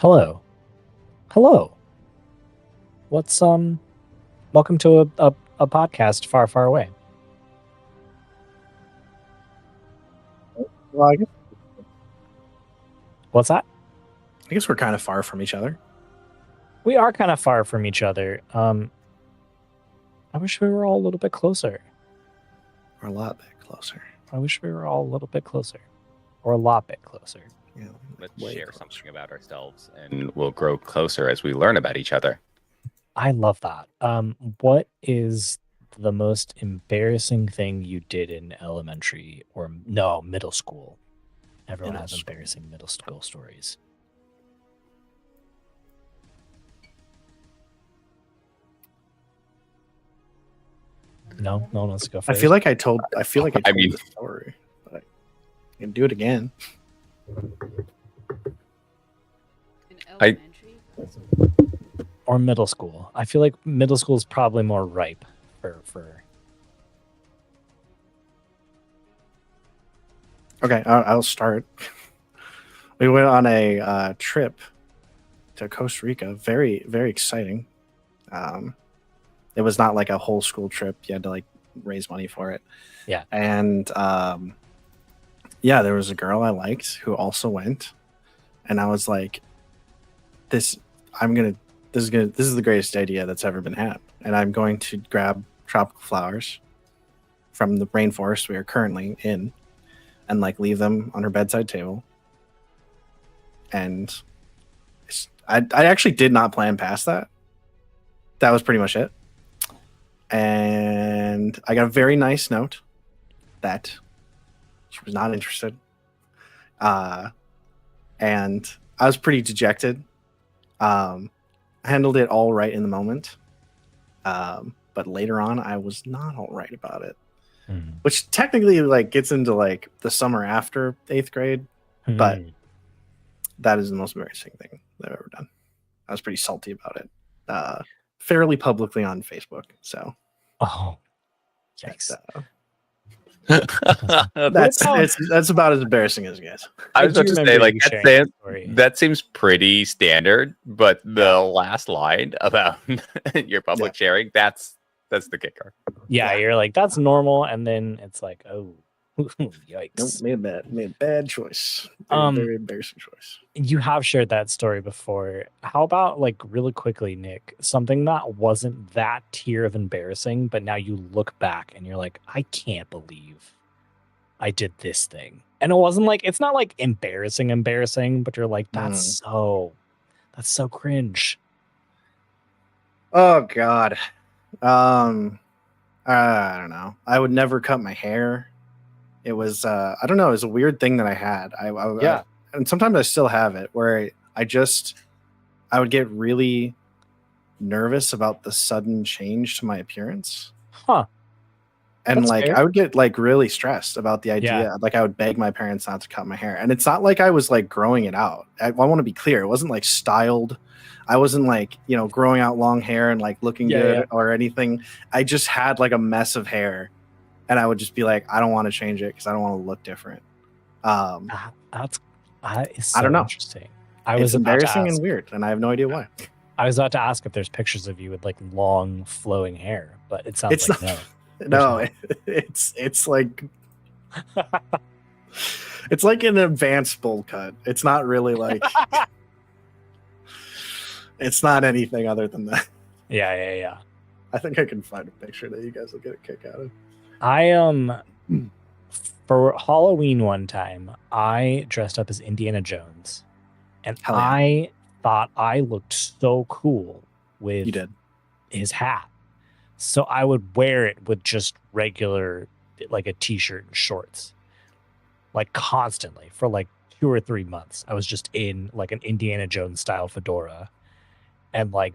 Hello. Hello. What's welcome to a podcast far, far away. Well, I What's that? guess we're kind of far from each other. We are kind of far from each other. I wish we were all a little bit closer. We're a lot bit closer. I wish we were all a little bit closer. Or a lot bit closer. Yeah, Let's way share closer. something about ourselves, and we'll grow closer as we learn about each other. I love that. What is the most embarrassing thing you did in elementary or no, middle school? Everyone Middle has school. embarrassing middle school stories. No one wants to go I first. feel like I told. I I mean- the story, but I can do it again. In elementary? Or middle school. I feel like middle school is probably more ripe for. Okay, I'll start. We went on a trip to Costa Rica. Very, very exciting. It was not like a whole school trip. You had to like raise money for it. Yeah. And yeah, there was a girl I liked who also went, and I was like, this is the greatest idea that's ever been had, and I'm going to grab tropical flowers from the rainforest we are currently in, and like leave them on her bedside table. And I actually did not plan past that. That was pretty much it. And I got a very nice note that she was not interested. And I was pretty dejected. I handled it all right in the moment. But later on, I was not all right about it. Which technically like gets into like the summer after 8th grade. But that is the most embarrassing thing that I've ever done. I was pretty salty about it. Fairly publicly on Facebook. So Oh, yikes! that's about as embarrassing as it gets. I was do about to say, remember like, you that, sharing that sounds- story. that seems pretty standard, but the last line about your public sharing, that's the kicker. Yeah, Yeah. you're like that's normal, and then it's like, oh, yikes! Nope, made a bad choice. Very embarrassing choice. You have shared that story before. How about like really quickly, Nick, something that wasn't that tier of embarrassing, but now you look back and you're like, I can't believe I did this thing. And it wasn't like it's not like embarrassing, but you're like, that's so cringe. Oh God. I don't know. I would never cut my hair. It was I don't know, it was a weird thing that I had. And sometimes I still have it where I would get really nervous about the sudden change to my appearance. Huh. And That's like fair. I would get like really stressed about the idea. Yeah. Like I would beg my parents not to cut my hair. And it's not like I was like growing it out. I want to be clear. It wasn't like styled. I wasn't like, growing out long hair and like looking good or anything. I just had like a mess of hair. And I would just be like, I don't want to change it because I don't want to look different. It's so I don't know. interesting. It's embarrassing and weird, and I have no idea why. I was about to ask if there's pictures of you with like long flowing hair, but it sounds It's like not- no. No, it's like it's like an advanced bowl cut. It's not really like it's not anything other than that. Yeah. I think I can find a picture that you guys will get a kick out of. I for Halloween one time, I dressed up as Indiana Jones, and Hell yeah. I thought I looked so cool with You did. his hat. So I would wear it with just regular, like a t-shirt and shorts, like constantly for like 2 or 3 months. I was just in like an Indiana Jones style fedora, and like,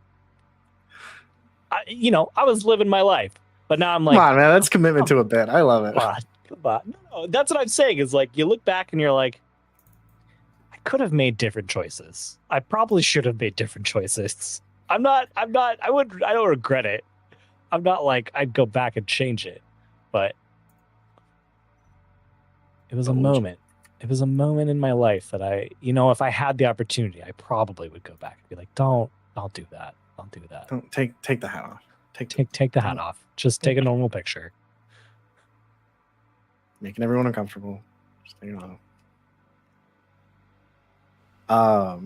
I was living my life. But now I'm like, Come on, man, that's commitment to a bit. I love it. come on. No, that's what I'm saying is like, you look back and you're like, I could have made different choices. I probably should have made different choices. I don't regret it. I'm not like I'd go back and change it, but it was a moment. it was a moment in my life that if I had the opportunity, I probably would go back and be like, don't do that. Don't do that. Don't take the hat off. Take the hat off. Just take a normal picture. Making everyone uncomfortable. Just take it off.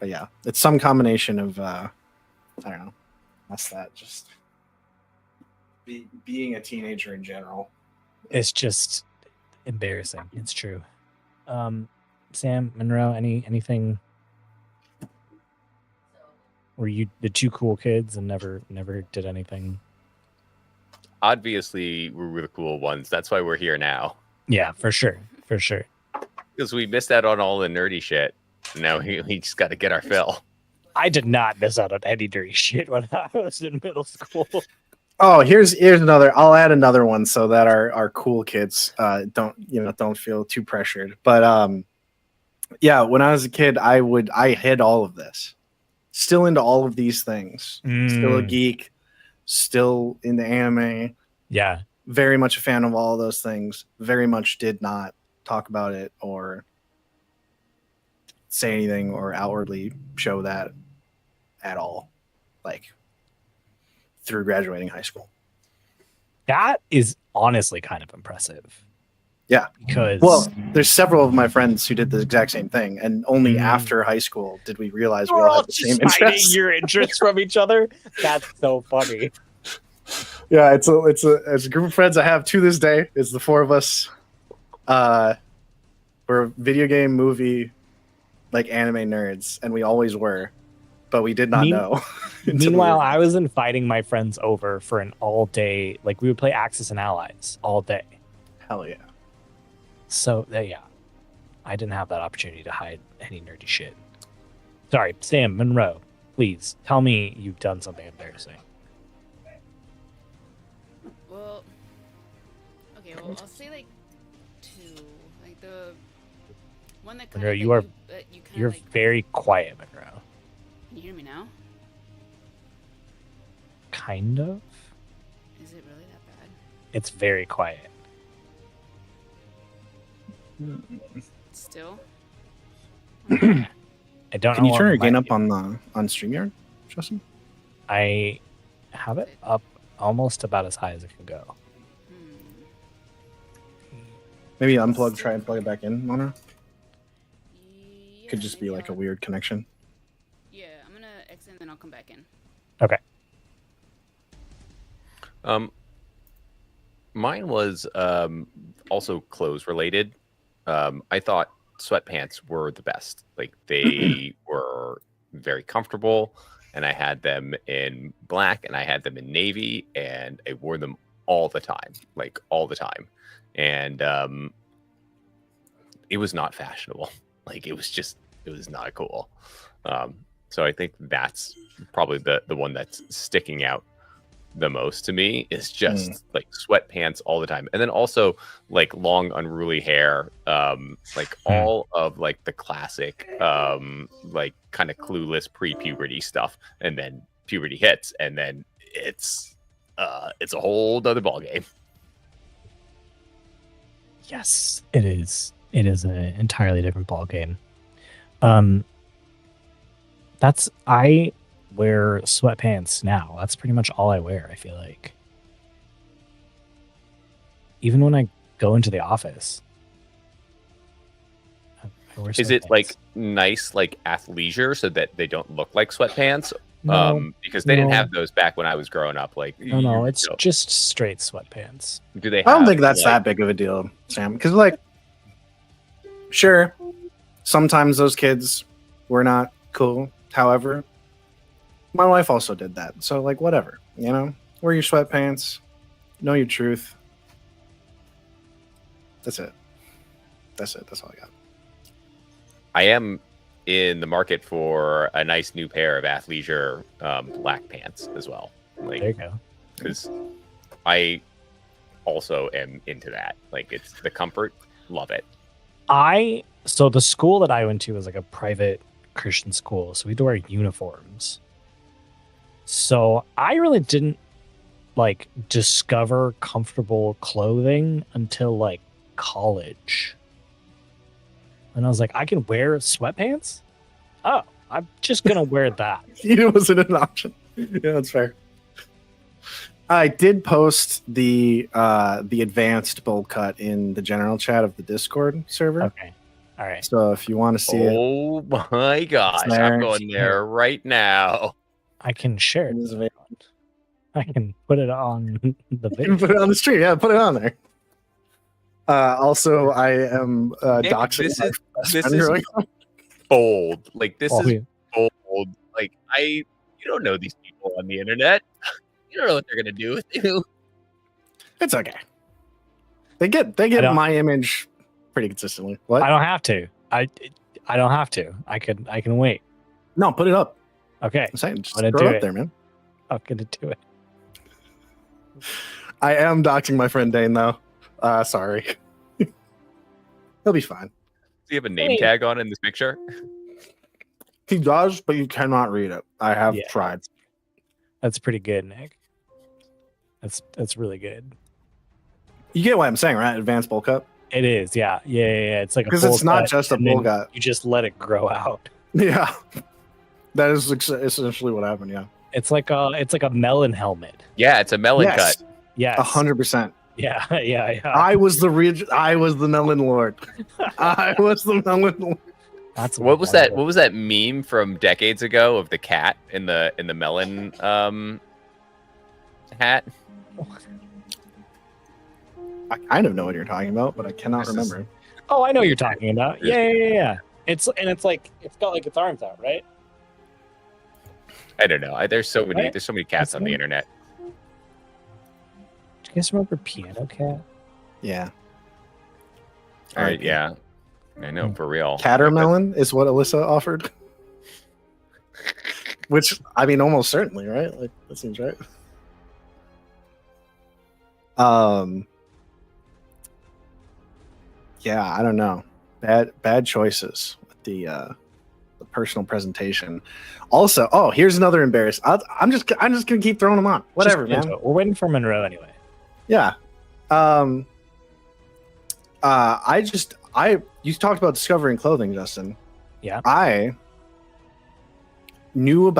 But yeah, it's some combination of I don't know. That's that. Just being a teenager in general. It's just embarrassing. It's true. Sam, Monroe, anything? Were you the two cool kids and never did anything? Obviously, we were the cool ones. That's why we're here now. Yeah, for sure. Because we missed out on all the nerdy shit. Now we just got to get our fill. I did not miss out on any dirty shit when I was in middle school. Oh, here's another. I'll add another one so that our cool kids don't feel too pressured. But yeah, when I was a kid, I hid all of this. Still into all of these things. Still a geek. Still into anime. Yeah. Very much a fan of all of those things. Very much did not talk about it or say anything or outwardly show that at all. Like through graduating high school. That is honestly kind of impressive. Yeah. Because there's several of my friends who did the exact same thing, and only after high school did we realize we all had the same interests. Your interests from each other. That's so funny. Yeah, it's a group of friends I have to this day. It's the four of us. We're video game, movie, like anime nerds, and we always were, but we did not know. Meanwhile, I was inviting my friends over for an all-day, like we would play Axis and Allies all day. Hell yeah. So, yeah, I didn't have that opportunity to hide any nerdy shit. Sorry, Sam, Monroe, please tell me you've done something embarrassing. Well, okay, well, I'll say like two. Like the one that kind Monroe, of you're very quiet, Monroe. Can you hear me now? Kind of. Is it really that bad? It's very quiet. Still? I don't know. Can you turn your gain might up on StreamYard, Justin? I have it up almost about as high as it can go. Maybe unplug, try and plug it back in, Mona. Yeah, Could just be maybe like a I'll- weird connection. Yeah, I'm gonna exit and then I'll come back in. Okay. Mine was also clothes related. I thought sweatpants were the best. Like they were very comfortable, and I had them in black and I had them in navy, and I wore them all the time, like all the time. And it was not fashionable. Like it was not cool. So I think that's probably the one that's sticking out the most to me is just like sweatpants all the time, and then also like long unruly hair, like all of like the classic like kind of clueless pre-puberty stuff, and then puberty hits, and then it's a whole other ball game. Yes, it is. It is an entirely different ball game. I wear sweatpants now. That's pretty much all I wear, I feel like. Even when I go into the office. I wear Is it sweatpants. like nice like athleisure so that they don't look like sweatpants? No, Because they didn't no. have those back when I was growing up. Like No, it's just straight sweatpants. do they? I don't have, think that's like, that big of a deal, Sam. Because like, sure, sometimes those kids were not cool. However, my wife also did that. So like, whatever, wear your sweatpants, know your truth. That's it. That's all I got. I am in the market for a nice new pair of athleisure black pants as well. Like, There you go. because I also am into that. Like it's the comfort, love it. So the school that I went to was like a private Christian school, so we had to wear uniforms. So I really didn't like discover comfortable clothing until like college. And I was like, I can wear sweatpants? Oh, I'm just gonna wear that. It wasn't an option. Yeah, that's fair. I did post the advanced bowl cut in the general chat of the Discord server. Okay. All right. So if you want to see it, Oh my gosh, there. I'm going there right now. I can share it. it is available. I can put it on the You can video. put it on the stream. Yeah, put it on there. Also, I am Nick, doxing this my is- best this friend is- growing up. Bold. Like this Oh, is yeah. bold. Like you don't know these people on the internet. You don't know what they're gonna do with you. It's okay. They get don't- my image pretty consistently. What? I don't have to. I don't have to. I can wait. No, put it up. Okay. I'm saying, just I'm gonna throw do it up it. there, man. I'm gonna do it. I am doxing my friend Dane though. Sorry. He'll be fine. Do you have a name Hey. tag on in this picture? He does, but you cannot read it. I have Yeah. tried. That's pretty good, Nick. That's really good. You get what I'm saying, right? Advanced bowl cut. It is, yeah. It's like a Because bowl it's not cut, just a and bowl then cut. You just let it grow out. Yeah. That is essentially what happened, yeah. It's like a melon helmet. Yeah, it's a melon Yes. cut. Yes. 100%. Yeah, yeah. I was the melon lord. I was the melon lord. That's What was that? wonderful. What was that meme from decades ago of the cat in the melon hat? I kind of know what you're talking about, but I cannot This is- remember. Oh, I know what you're talking about. Yeah. It's like it's got like its arms out, right? I don't know. There's so many. Right? There's so many cats on the That's internet. Do you guys remember Piano Cat? Yeah. All right. Yeah. I know for real. Catermelon is what Alyssa offered. Which, I mean, almost certainly, right? Like, that seems right. Yeah, I don't know. Bad choices with the personal presentation. Also, oh, here's another embarrassing. I'm just gonna keep throwing them on. Whatever, Just into man. it. We're waiting for Monroe anyway. Yeah. You talked about discovering clothing, Justin. Yeah. I knew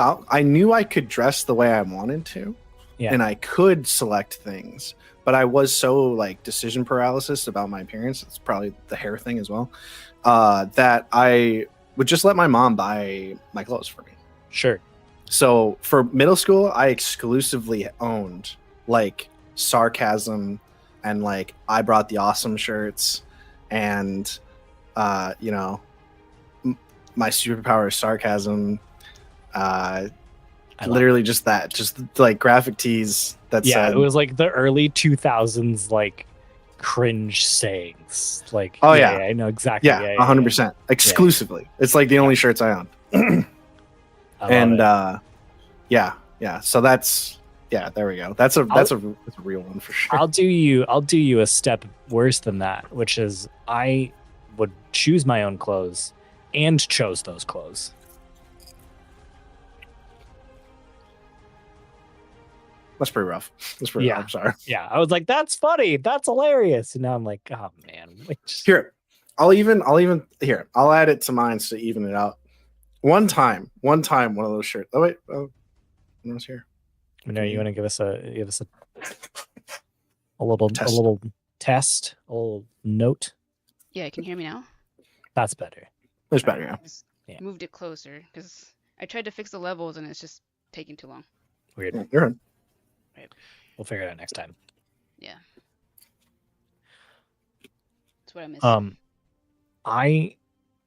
I could dress the way I wanted to. Yeah. And I could select things, but I was so like decision paralysis about my appearance. It's probably the hair thing as well. That I would just let my mom buy my clothes for me. Sure. So for middle school, I exclusively owned like Sarcasm and like I Brought the Awesome shirts and my superpower is sarcasm. Literally just that, just like graphic tees that Yeah, said, it was like the early 2000s like cringe sayings. Like Oh, yeah. I know exactly. yeah, 100% exclusively. It's like the only shirts I own. I love And it. yeah. So that's there we go. That's a real one for sure. I'll do you a step worse than that, which is I would choose my own clothes and chose those clothes. That's pretty rough. That's pretty Yeah. rough. I'm sorry. Yeah, I was like, that's funny, that's hilarious, and now I'm like, oh man, like, just, Here, I'll add it to mine to even it out. One time, one of those shirts. Oh wait, no one's here. no, you want to give us a little Test. a little test, a little note. Yeah, can you hear me now? That's better. It's better, yeah. Just Yeah. moved it closer because I tried to fix the levels and it's just taking too long. Weird. Yeah, you're right. We'll figure it out next time. Yeah. That's what I missed. I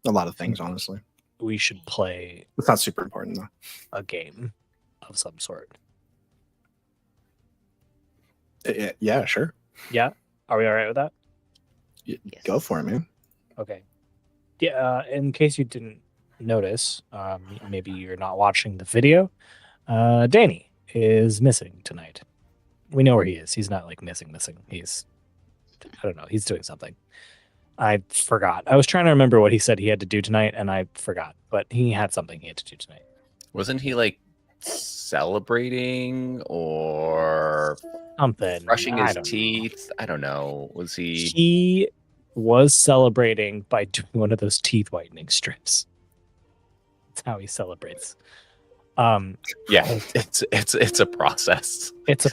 A lot of things, honestly. we should play It's not super important though. a game of some sort. Yeah, sure. Yeah, are we all right with that? Yes. Go for it, man. Okay. Yeah. In case you didn't notice, maybe you're not watching the video. Danny is missing tonight. We know where he is. He's not like missing. He's, I don't know. He's doing something. I forgot. I was trying to remember what he said he had to do tonight, and I forgot. But he had something he had to do tonight. Wasn't he like celebrating or Something. brushing I his don't know. teeth? I don't know. Was he? He was celebrating by doing one of those teeth whitening strips. That's how he celebrates. Yeah, it's a process. It's a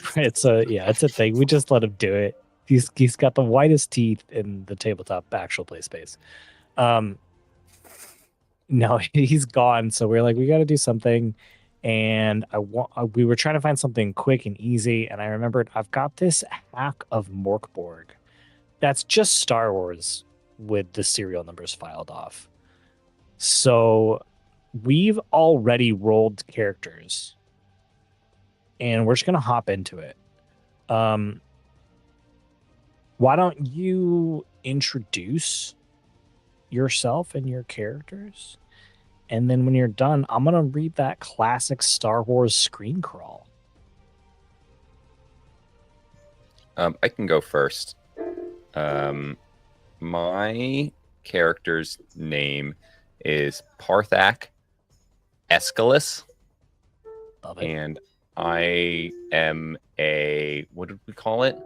thing. We just let him do it. He's got the whitest teeth in the tabletop actual play space. No, he's gone. So we're like, we got to do something. And we were trying to find something quick and easy. And I remembered I've got this hack of Mork Borg. That's just Star Wars with the serial numbers filed off. So we've already rolled characters and we're just going to hop into it. Why don't you introduce yourself and your characters? And then when you're done, I'm going to read that classic Star Wars screen crawl. I can go first. My character's name is Parthak Escalus. Love it. And I am what did we call it?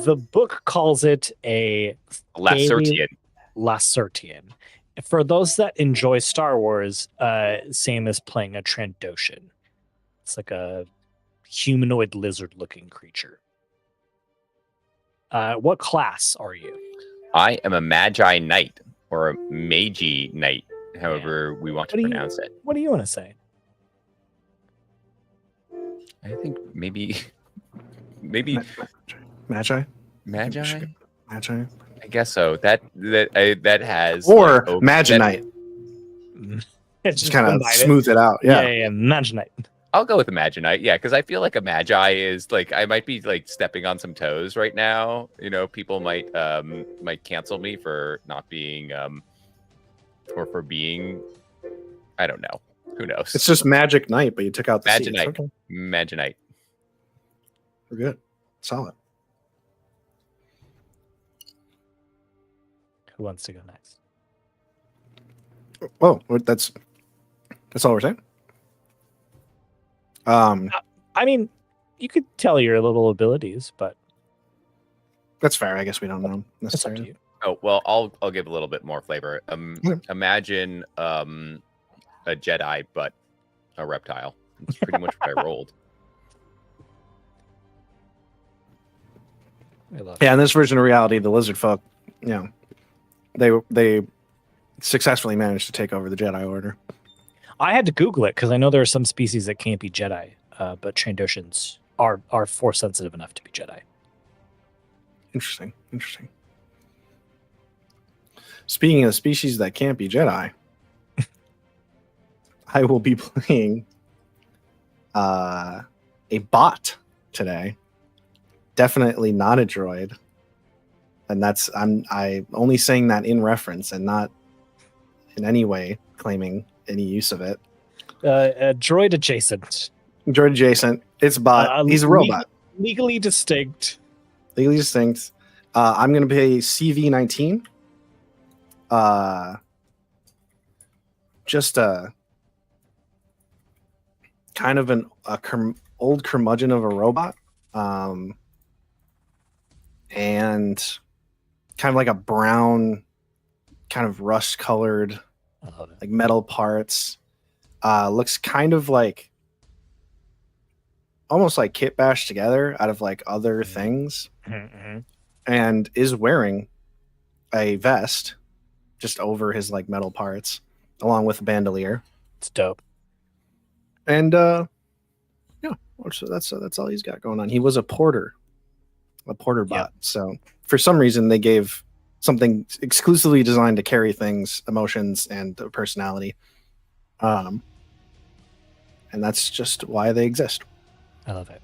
The book calls it a Lacertian. Lacertian. For those that enjoy Star Wars, same as playing a Trandoshan. It's like a humanoid lizard-looking creature. What class are you? I am a Magi Knight or a Magi Knight, however we want to pronounce it. What do you want to say? I think maybe Magi. Magi. Magi. I guess so. That has Or like, Maginite. It's Just kind of smooth it out. Yeah. Maginite. I'll go with Imaginite, yeah, because I feel like a Magi is like I might be like stepping on some toes right now. You know, people might cancel me for not being or for being, I don't know. Who knows? It's just Magic Knight, but you took out the Maginite. Okay. Maginite. We're good. Solid. Who wants to go next? Oh, that's all we're saying. I mean, you could tell your little abilities, but that's fair. I guess we don't know it's up to necessarily. you. Oh well, I'll give a little bit more flavor. Imagine a Jedi, but a reptile. It's pretty much what I rolled. Yeah, in this version of reality, the lizard folk, you know, they successfully managed to take over the Jedi Order. I had to Google it because I know there are some species that can't be Jedi, but Trandoshans are force sensitive enough to be Jedi. Interesting. Speaking of species that can't be Jedi, I will be playing a bot today. Definitely not a droid, and I'm only saying that in reference and not in any way claiming any use of it. Droid adjacent. Droid adjacent. It's a bot. He's a robot. Legally distinct. Legally distinct. I'm going to play CV-19. Just a kind of an old curmudgeon of a robot. And kind of like a brown, kind of rust-colored, like metal parts. Looks kind of like almost like kit bashed together out of like other things, and is wearing a vest just over his like metal parts, along with a bandolier. It's dope. And yeah, so that's all he's got going on. He was a porter bot. So for some reason they gave something exclusively designed to carry things, emotions, and personality. And that's just why they exist. I love it.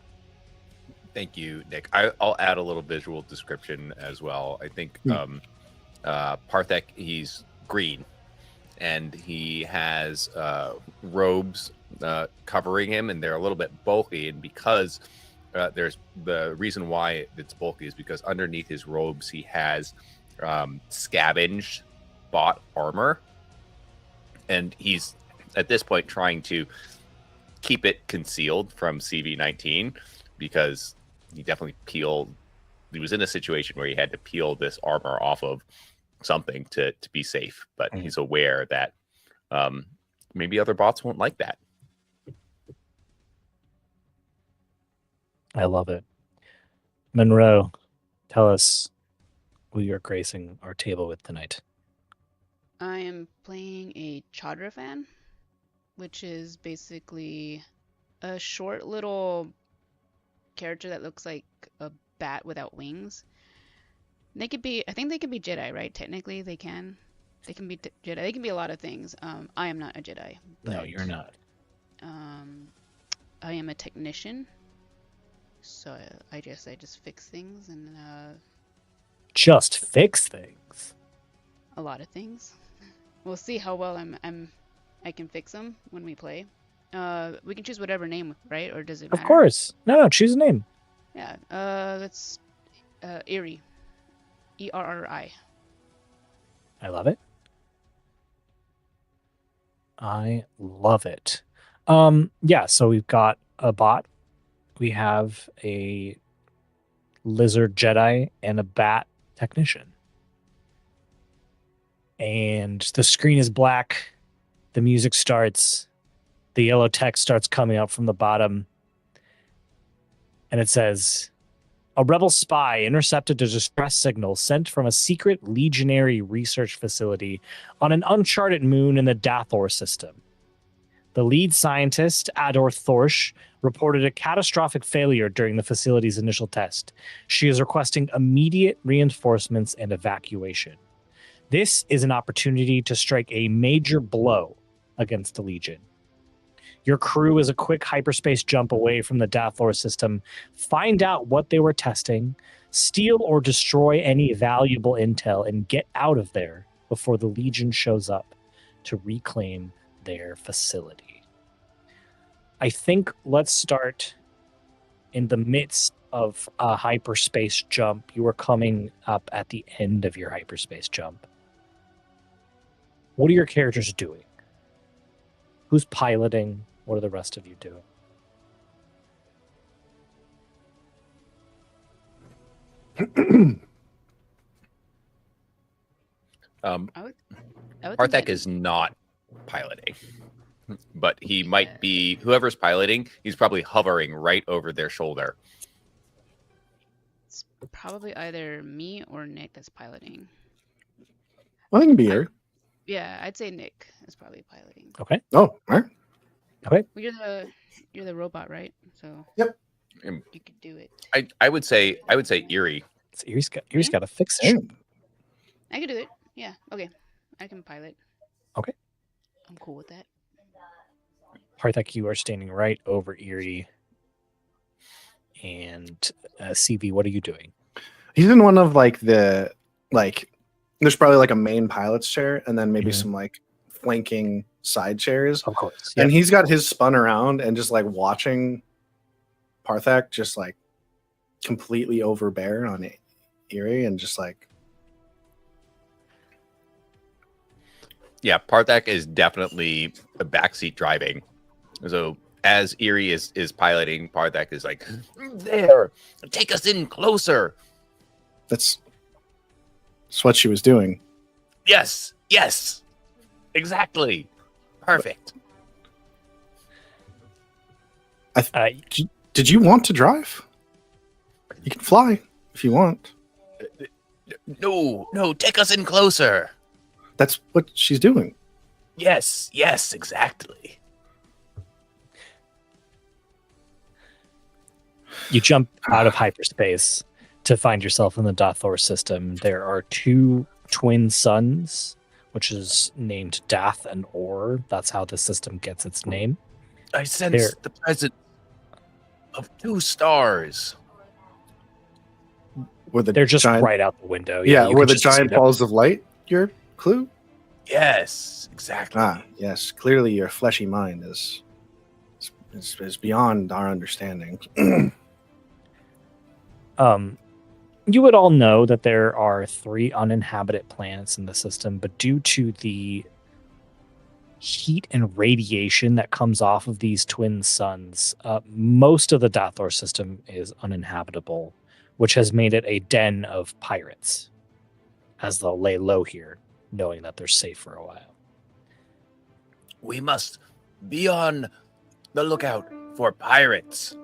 Thank you, Nick. I'll add a little visual description as well. I think Parthak, he's green, and he has robes covering him, and they're a little bit bulky. And because there's the reason why it's bulky is because underneath his robes he has scavenged bot armor, and he's at this point trying to keep it concealed from CV-19 because he definitely peeled was in a situation where he had to peel this armor off of something to be safe, but he's aware that maybe other bots won't like that. I love it. Monroe, tell us who you're gracing our table with tonight. I am playing a Chadra fan, which is basically a short little character that looks like a bat without wings. They could be, I think they can be Jedi, right? Technically, they can. They can be Jedi. They can be a lot of things. I am not a Jedi. No, you're not. I am a technician. So I just fix things and Just fix things. a lot of things. We'll see how well I can fix them when we play. We can choose whatever name, right? Or does it matter? Of course. No, choose a name. Yeah. Let's Eerie. ERRI. I love it. I love it. Yeah, so we've got a bot. We have a lizard Jedi and a bat technician. And the screen is black. The music starts. The yellow text starts coming up from the bottom. And it says, a rebel spy intercepted a distress signal sent from a secret legionary research facility on an uncharted moon in the Dathor system. The lead scientist, Ador Thorsch, reported a catastrophic failure during the facility's initial test. She is requesting immediate reinforcements and evacuation. This is an opportunity to strike a major blow against the Legion. Your crew is a quick hyperspace jump away from the Dathor system. Find out what they were testing, steal or destroy any valuable intel, and get out of there before the Legion shows up to reclaim their facility. I think let's start in the midst of a hyperspace jump. You are coming up at the end of your hyperspace jump. What are your characters doing? Who's piloting? What are the rest of you doing? I would think Parthak that- is not piloting, but he might be, whoever's piloting, he's probably hovering right over their shoulder. It's probably either me or Nick that's piloting. Well, it can be here. Yeah, I'd say Nick is probably piloting. Okay. Oh, all right. Well, you're the robot, right? So Yep. you could do it. I would say Eerie. So Erie's got to fix it. Hey, I could do it. Yeah. Okay. I can pilot. Okay. I'm cool with that. Parthak, you are standing right over Erie. And CV, what are you doing? he's in one of like the there's probably like a main pilot's chair and then maybe Mhm. some like flanking side chairs. Of course. And he's got his spun around and just like watching Parthak just like completely overbear on Eerie and just like Yeah, Parthak is definitely a backseat driving. So as Eerie is piloting, Parthak is like, there, take us in closer. that's what she was doing. Yes, exactly. Perfect. Did you want to drive? You can fly if you want. No, take us in closer. That's what she's doing. Yes, exactly. You jump out of hyperspace to find yourself in the Dathor system. There are two twin suns, which is named Dath and Or. That's how the system gets its name. I sense the presence of 2 stars. Were the They're just giant, right out the window. Yeah, you were can the just see giant them. balls of light your clue? Yes, exactly. Yes. Clearly, your fleshy mind is beyond our understanding. You would all know that there are 3 uninhabited planets in the system, but due to the heat and radiation that comes off of these twin suns, most of the Dathor system is uninhabitable, which has made it a den of pirates, as they'll lay low here, knowing that they're safe for a while. We must be on the lookout for pirates.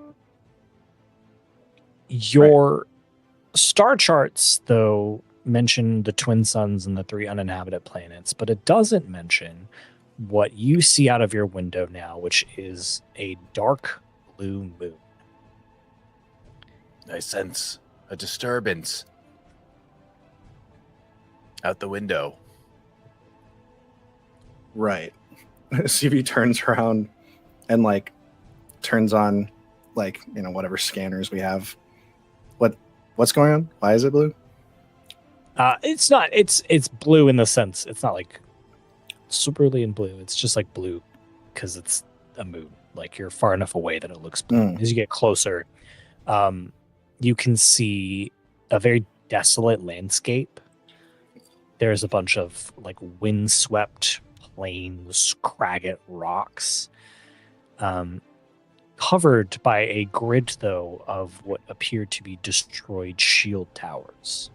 Your star charts, though, mention the twin suns and the 3 uninhabited planets, but it doesn't mention what you see out of your window now, which is a dark blue moon. I sense a disturbance out the window. Right. CV turns around and like turns on like, you know, whatever scanners we have. What's going on? Why is it blue? It's not. It's blue in the sense it's not like cerulean blue. It's just like blue because it's a moon. Like you're far enough away that it looks blue. As you get closer, you can see a very desolate landscape. There's a bunch of like windswept plains, craggy rocks, covered by a grid, though, of what appear to be destroyed shield towers.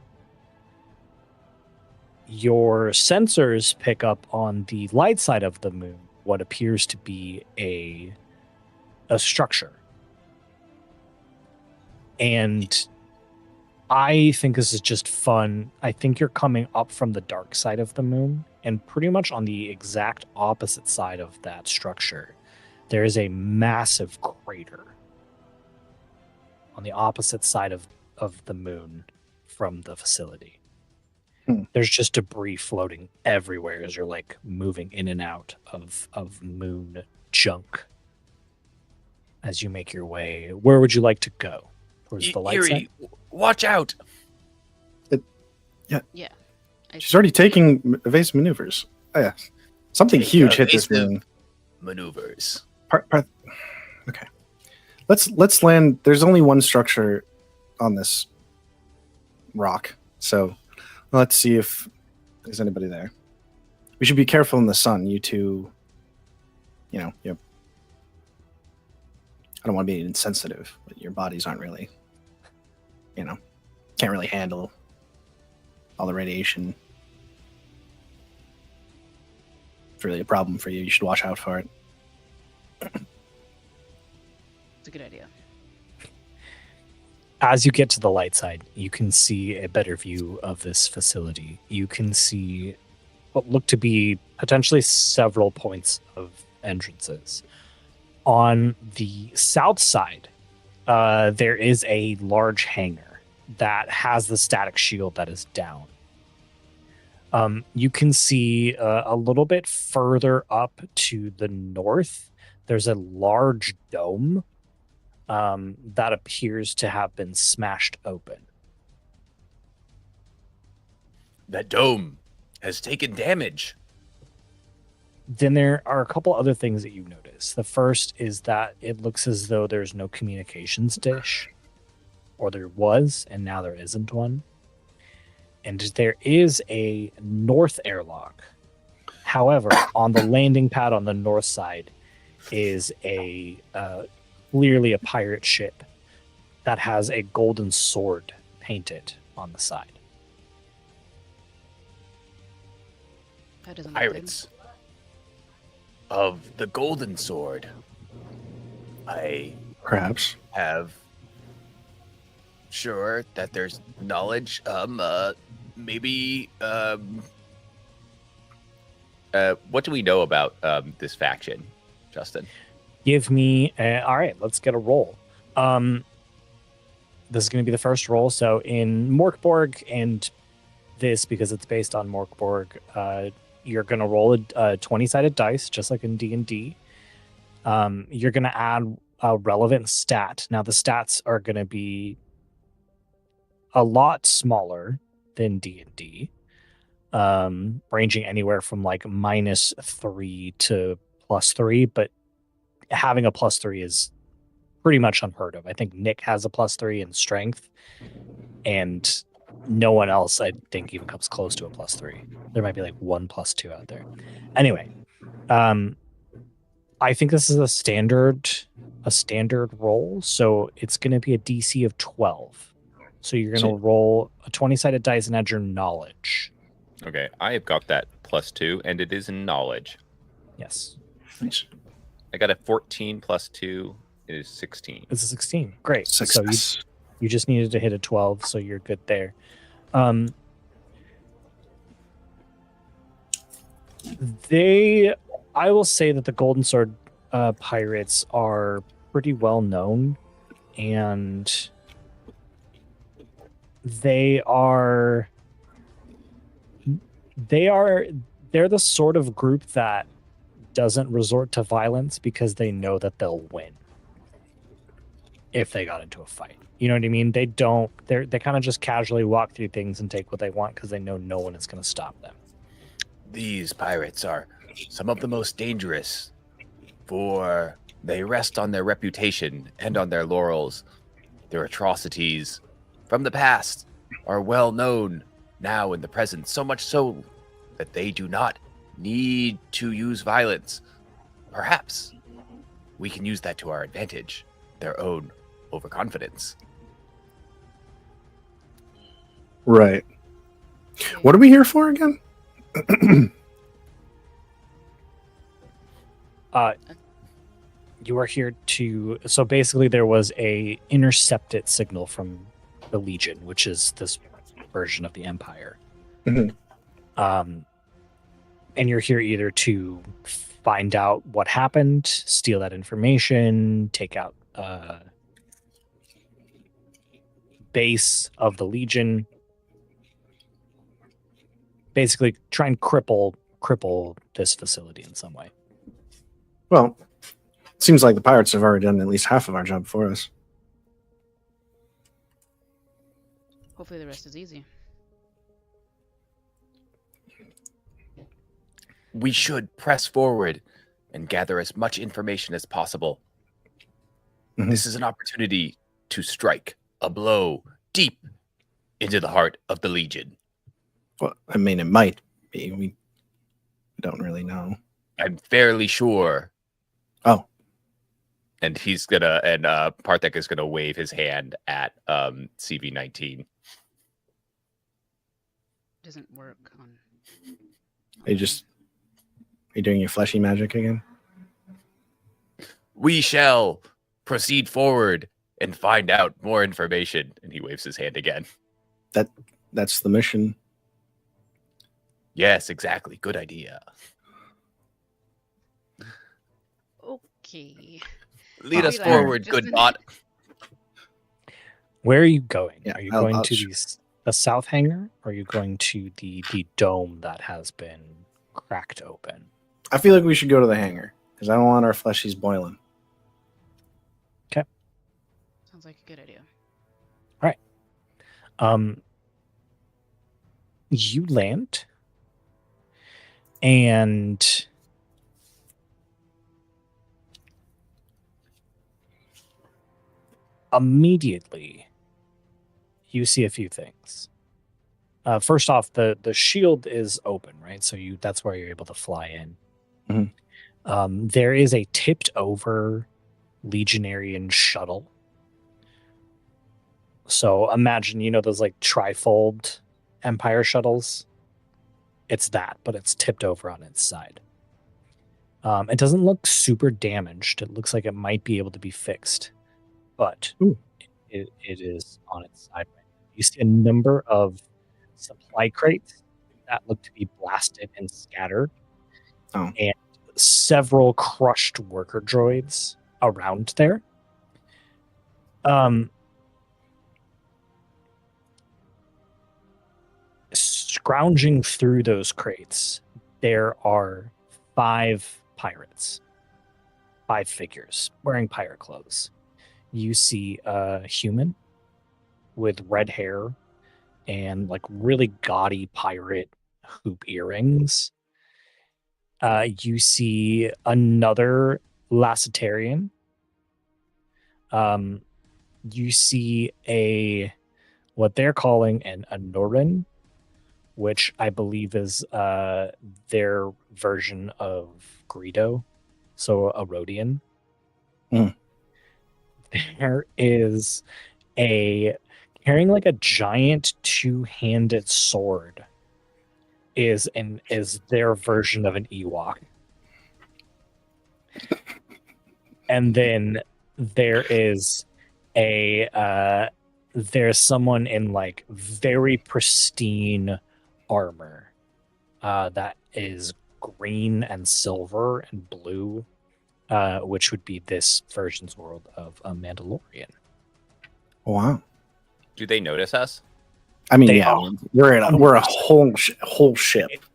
Your sensors pick up on the light side of the moon what appears to be a structure. And I think this is just fun. I think you're coming up from the dark side of the moon, and pretty much on the exact opposite side of that structure, there is a massive crater on the opposite side of the moon from the facility. There's just debris floating everywhere as you're like moving in and out of moon junk as you make your way. Where would you like to go? Towards the light side? Watch out! Yeah. She's already taking evasive maneuvers. Oh, yeah. Something huge hit this moon. Maneuvers. Okay. Let's land. There's only one structure on this rock, so let's see if there's anybody there. We should be careful in the sun. You two, you know, I don't want to be insensitive, but your bodies aren't really, can't really handle all the radiation. It's really a problem for you. You should watch out for it. It's a good idea. As you get to the light side, you can see a better view of this facility. You can see what look to be potentially several points of entrances. On the south side, there is a large hangar that has the static shield that is down. You can see a little bit further up to the north, there's a large dome that appears to have been smashed open. That dome has taken damage. Then there are a couple other things that you notice. The first is that it looks as though there's no communications dish, or there was, and now there isn't one. And there is a north airlock. However, on the landing pad on the north side is a clearly a pirate ship that has a golden sword painted on the side. That doesn't look good. Pirates of the Golden Sword. I Perhaps. have sure that there's knowledge. Maybe. What do we know about this faction, Justin? Give me all right, let's get a roll. This is going to be the first roll. So in Mork Borg, and this, because it's based on Mork Borg, you're going to roll a 20-sided dice, just like in D&D. You're going to add a relevant stat. Now, the stats are going to be a lot smaller than D&D, ranging anywhere from like -3 to +3, but having a +3 is pretty much unheard of. I think Nick has a +3 in strength, and no one else, I think, even comes close to a +3. There might be like 1 +2 out there. Anyway, I think this is a standard roll, so it's going to be a DC of 12. So you're going to roll a 20-sided dice and add your knowledge. Okay, I have got that +2, and it is in knowledge. Yes. Nice. I got a 14 +2 is 16. It's a 16. Great. Success. So you just needed to hit a 12, so you're good there. I will say that the Golden Sword pirates are pretty well known, and they're the sort of group that doesn't resort to violence because they know that they'll win if they got into a fight. You know what I mean? They kind of just casually walk through things and take what they want because they know no one is going to stop them. These pirates are some of the most dangerous, for they rest on their reputation and on their laurels. Their atrocities from the past are well known now in the present, so much so that they do not need to use violence. Perhaps we can use that to our advantage, their own overconfidence. Right. What are we here for again? You are here to... So basically there was a intercepted signal from the Legion, which is this version of the Empire. Mhm. And you're here either to find out what happened, steal that information, take out base of the Legion, basically try and cripple this facility in some way. Well, seems like the pirates have already done at least half of our job for us. Hopefully the rest is easy. We should press forward and gather as much information as possible. Mhm. This is an opportunity to strike a blow deep into the heart of the Legion. Well, I mean, it might be. We don't really know. I'm fairly sure. Oh. And he's gonna, and Parthek is gonna wave his hand at CV-19. Doesn't work on. Are you doing your fleshy magic again? We shall proceed forward and find out more information. And he waves his hand again. That's the mission. Yes, exactly. Good idea. Okay. Lead us Be like, forward, just good a bot. Where are you going? Yeah, Are you I'll going to the south hangar, or are you going to the dome that has been cracked open? I feel like we should go to the hangar because I don't want our fleshies boiling. Sounds like a good idea. You land, and immediately you see a few things. First off, the shield is open, right? So that's where you're able to fly in. Mhm. There is a tipped over Legionarian shuttle. So imagine, those like trifold Empire shuttles. It's that, but it's tipped over on its side. It doesn't look super damaged. It looks like it might be able to be fixed, but it is on its side. You see a number of supply crates that look to be blasted and scattered, and several crushed worker droids around there. Scrounging through those crates, there are 5 pirates, 5 figures wearing pirate clothes. You see a human with red hair and like really gaudy pirate hoop earrings. You see another Lassitarian. You see what they're calling an Anoran, which I believe is their version of Greedo, so a Rhodian. Mm. There is a carrying like a giant two-handed sword is their version of an Ewok. And then there is there's someone in like very pristine armor that is green and silver and blue, which would be this version's world of a Mandalorian. Wow. Do they notice us? I mean, They yeah, are- we're a whole ship.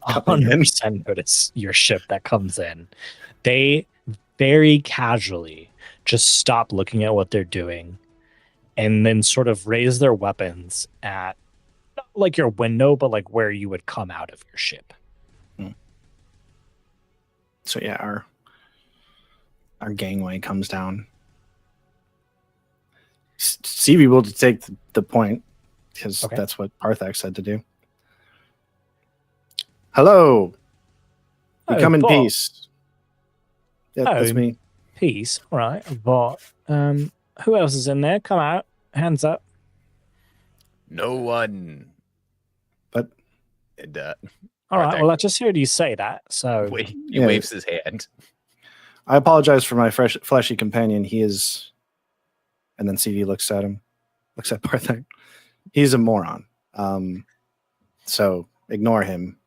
coming in. 100% notice your ship that comes in. They very casually just stop looking at what they're doing and then sort of raise their weapons at not like your window, but like where you would come out of your ship. So yeah, our gangway comes down. CV will take the point because Okay. that's what Parthak said to do. Hello. We Oh, come in Bob. peace. Yeah, that's Oh. me. Peace, right? But who else is in there? Come out, hands up. No one. But And, All right. Parthak Well, I just heard you say that, so he Yeah. waves his hand. I apologize for my fleshy companion. He is, and then CV looks at him, looks at Parthak. He's a moron. So ignore him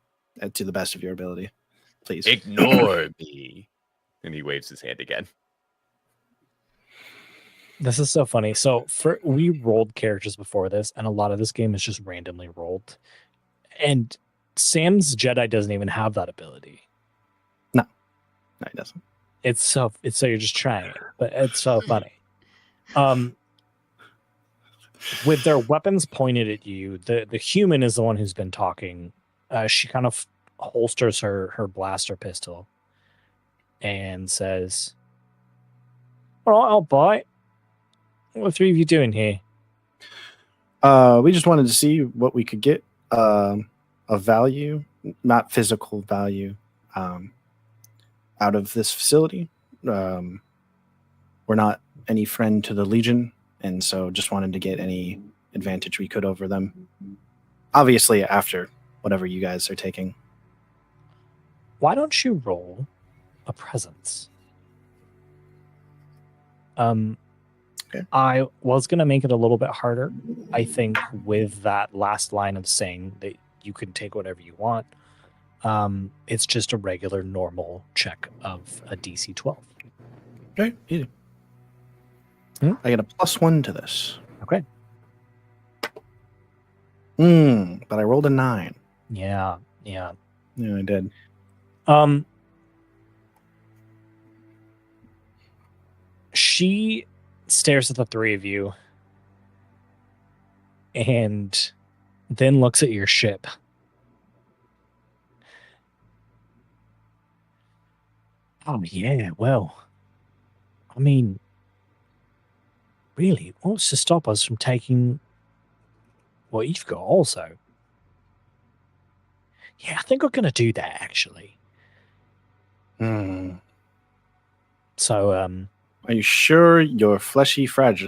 to the best of your ability, please. Ignore me. And he waves his hand again. this is so funny. So we rolled characters before this, and a lot of this game is just randomly rolled. And Sam's Jedi doesn't even have that ability. No, he doesn't. It's so you're just trying it, but it's so funny. With their weapons pointed at you, the human is the one who's been talking. She kind of holsters her blaster pistol and says, "All right, I'll buy. What are three of you doing here?" We just wanted to see what we could get of value, not physical value, out of this facility. We're not any friend to the Legion, and so just wanted to get any advantage we could over them. Obviously, after whatever you guys are taking. Why don't you roll a presence? Okay. I was gonna make it a little bit harder. I think with that last line of saying that you can take whatever you want. It's just a regular normal check of a DC 12. Okay, easy. Hmm? I get a +1 to this. Okay. But I rolled a 9. Yeah. Yeah, I did. She stares at the three of you and then looks at your ship. Oh, yeah, well, I mean, really, what's to stop us from taking what you've got also? Yeah, I think we're going to do that, actually. So, Are you sure your fleshy, fleshy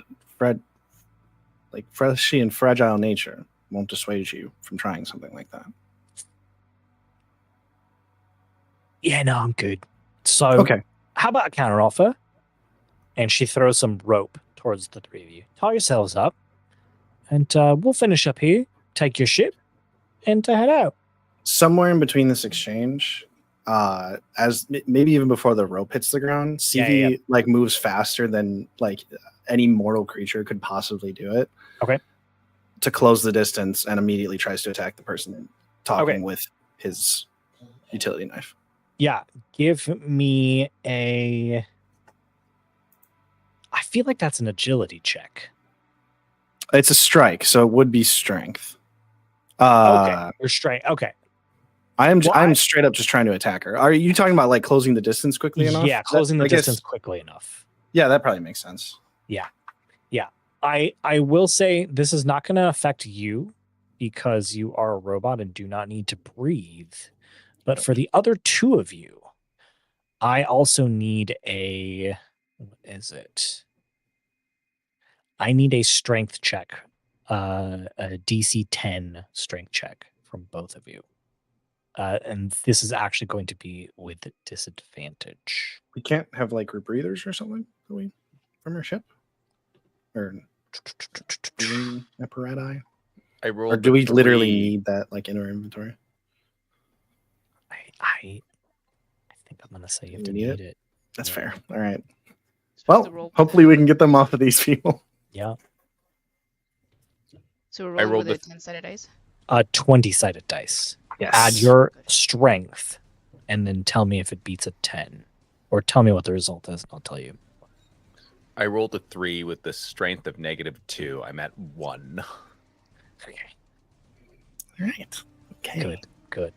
and fragile nature won't dissuade you from trying something like that? yeah, no, I'm good. So, Okay. how about a counter offer? And she throws some rope towards the three of you. Tie yourselves up, and we'll finish up here, take your ship, and head out. Somewhere in between this exchange, as maybe even before the rope hits the ground, CV like moves faster than like any mortal creature could possibly do it. Okay. To close the distance and immediately tries to attack the person talking with his utility knife. Yeah, give me a... I feel like that's an agility check. It's a strike, so it would be strength. Okay, you're straight. Okay. I'm straight up just trying to attack her. Are you talking about like closing the distance quickly enough? Yeah, closing the distance quickly enough. Yeah, that probably makes sense. Yeah. I will say this is not going to affect you because you are a robot and do not need to breathe. But for the other two of you, I also need a... What is it? I need a strength check a DC 10 strength check from both of you. And this is actually going to be with disadvantage. We can't have like rebreathers or something from our ship, or breathing apparatus. I rolled. Or do we literally 3. need that like in our inventory? I think I'm gonna say you have to need need it. That's Yeah. fair. All right. Supposed to Well, roll with hopefully a- we can get them off of these people. Yeah. So we're I rolling rolled with the- a 10-sided dice. 20-sided dice. Yes. Add your strength, and then tell me if it beats a 10, or tell me what the result is, and I'll tell you. I rolled a 3 with the strength of -2. I'm at 1. Okay. All right. Okay. Good.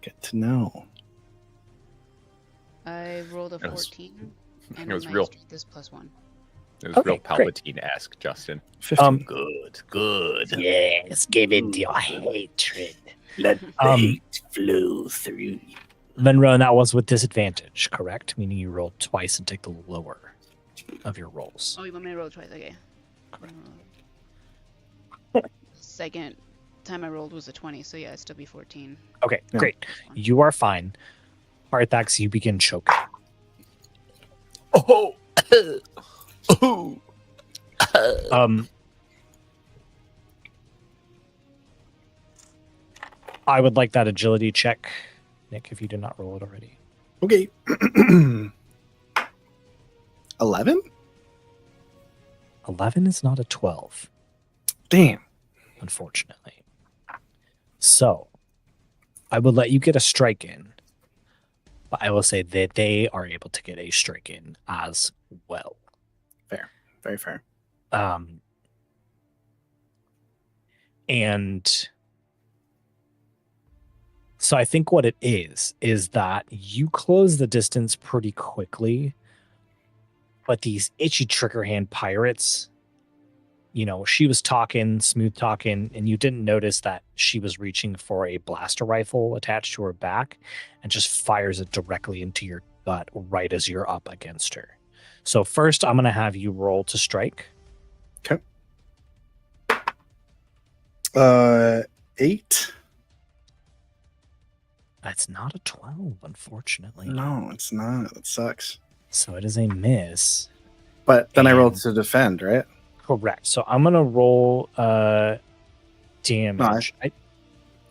Good to know. I rolled a That was- 14, and it was my real. strength is +1. It was Okay, real great. Palpatine-esque, Justin. 15. Good. Yes, give in to your hatred. Let the hate flow through you. Monroe, that was with disadvantage, correct? Meaning you rolled twice and take the lower of your rolls. Oh, you want me to roll twice? Okay. Second time I rolled was a 20, so yeah, it'd still be 14. Okay, Yeah. great. You are fine. Parthax, you begin choking. Oh. Oh. I would like that agility check, Nick, if you did not roll it already. Okay. 11? 11 is not a 12, Damn. unfortunately. So, I would let you get a strike in, but I will say that they are able to get a strike in as well. Very fair. And so I think what it is that you close the distance pretty quickly, but these itchy trigger hand pirates, you know, she was smooth talking, and you didn't notice that she was reaching for a blaster rifle attached to her back and just fires it directly into your gut right as you're up against her. So first, I'm going to have you roll to strike. 8? That's not a 12, unfortunately. No, it's not. It sucks. So it is a miss. But then I rolled And- to defend, right? Correct. So I'm going to roll damage.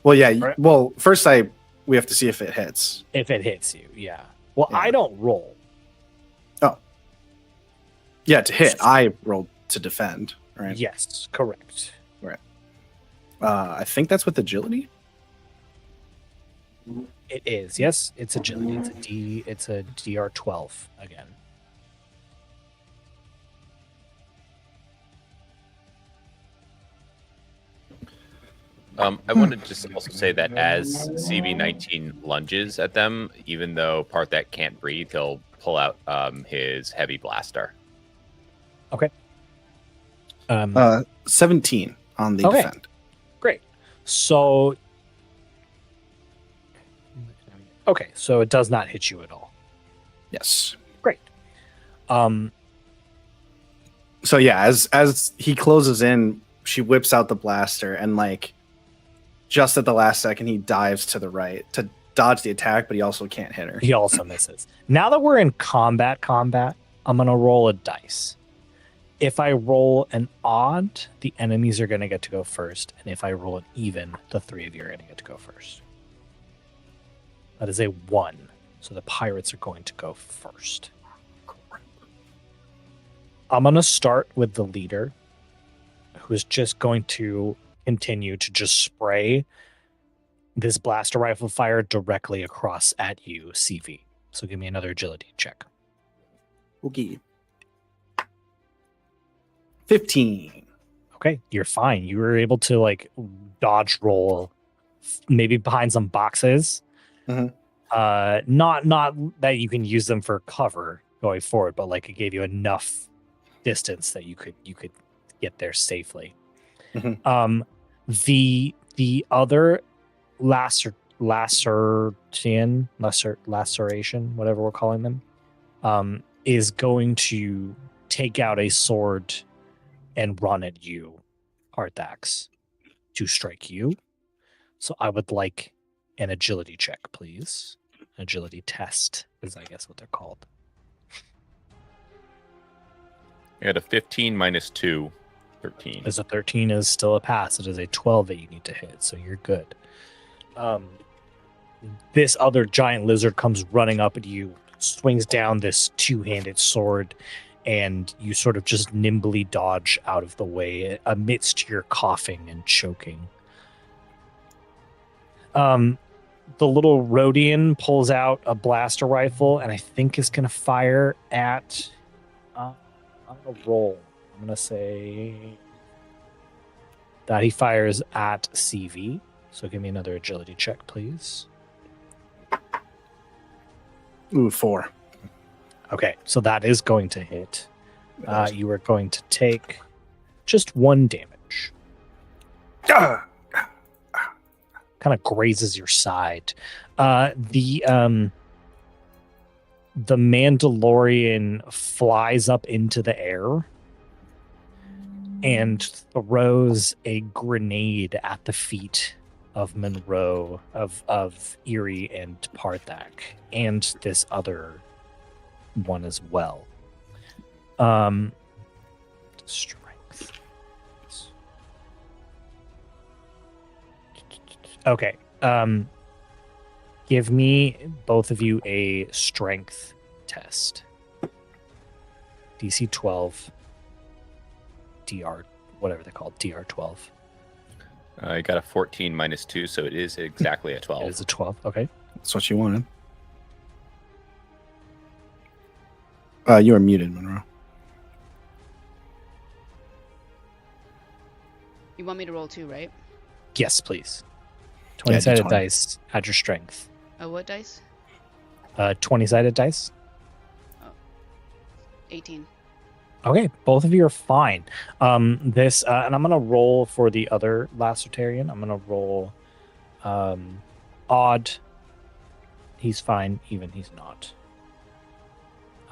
Well, yeah. Right. Well, first we have to see if it hits. If it hits you, yeah. Well, Yeah. I don't roll. Yeah, to hit. I rolled to defend, right? Yes, correct. I think that's with agility. It is. Yes, it's agility. It's a DR12 again. I want to just also say that as CV-19 lunges at them, even though Parthax can't breathe, he'll pull out his heavy blaster. 17 on the Okay. defend. Great. So, okay, so it does not hit you at all. Yes. So yeah, as he closes in, she whips out the blaster, and like just at the last second, he dives to the right to dodge the attack, but he also can't hit her. he also misses. Now that we're in combat, I'm gonna roll a dice. If I roll an odd, the enemies are gonna get to go first, and if I roll an even, the three of you are gonna get to go first. That is a 1, so the pirates are going to go first. I'm gonna start with the leader, who is just going to continue to just spray this blaster rifle fire directly across at you, CV. So give me another agility check. Okay. 15. Okay, you're fine. You were able to like dodge roll, maybe behind some boxes. Mhm. Not that you can use them for cover going forward, but like it gave you enough distance that you could get there safely. Mhm. The other laceration, whatever we're calling them, is going to take out a sword and run at you Parthax to strike you. So I would like an agility check, please. Agility test is, I guess, what they're called. I had a 15 minus 2, 13. As a 13 is still a pass. It is a 12 that you need to hit, so you're good. This other giant lizard comes running up at you, swings down this two-handed sword, and you sort of just nimbly dodge out of the way amidst your coughing and choking. The little Rhodian pulls out a blaster rifle and I think is going to fire at... I'm going to roll. I'm going to say that he fires at CV. So give me another agility check, please. Ooh, 4. Okay, so that is going to hit. You are going to take just 1 damage. Kind of grazes your side. The Mandalorian flies up into the air and throws a grenade at the feet of Monroe, of Eerie and Parthak, and this other one as well. Strength. Okay. Give me, both of you, a strength test. DC 12. DR, whatever they're called, DR 12. I got a 14 minus 2, so it is exactly a 12. It is a 12, okay. That's what you wanted. You are muted, Monroe. You want me to roll 2, right? Yes, please. 20-sided dice, add your strength. What dice? 20-sided dice. 18. Okay, both of you are fine. And I'm gonna roll for the other Lacertarian. I'm gonna roll odd. He's fine, even he's not.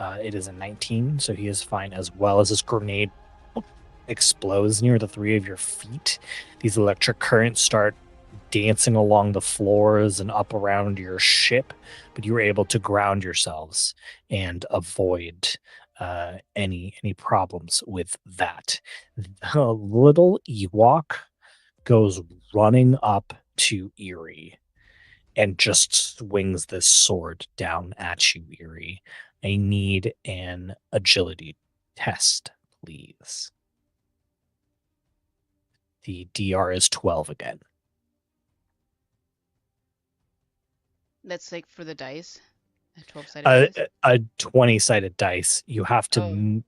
It is a 19, so he is fine, as well as his grenade explodes near the 3 of your feet. These electric currents start dancing along the floors and up around your ship, but you were able to ground yourselves and avoid any problems with that. The little Ewok goes running up to Eerie and just swings this sword down at you, Eerie. I need an agility test, please. The DR is 12 again. That's like for the dice? A 12-sided dice? A 20-sided dice. You have to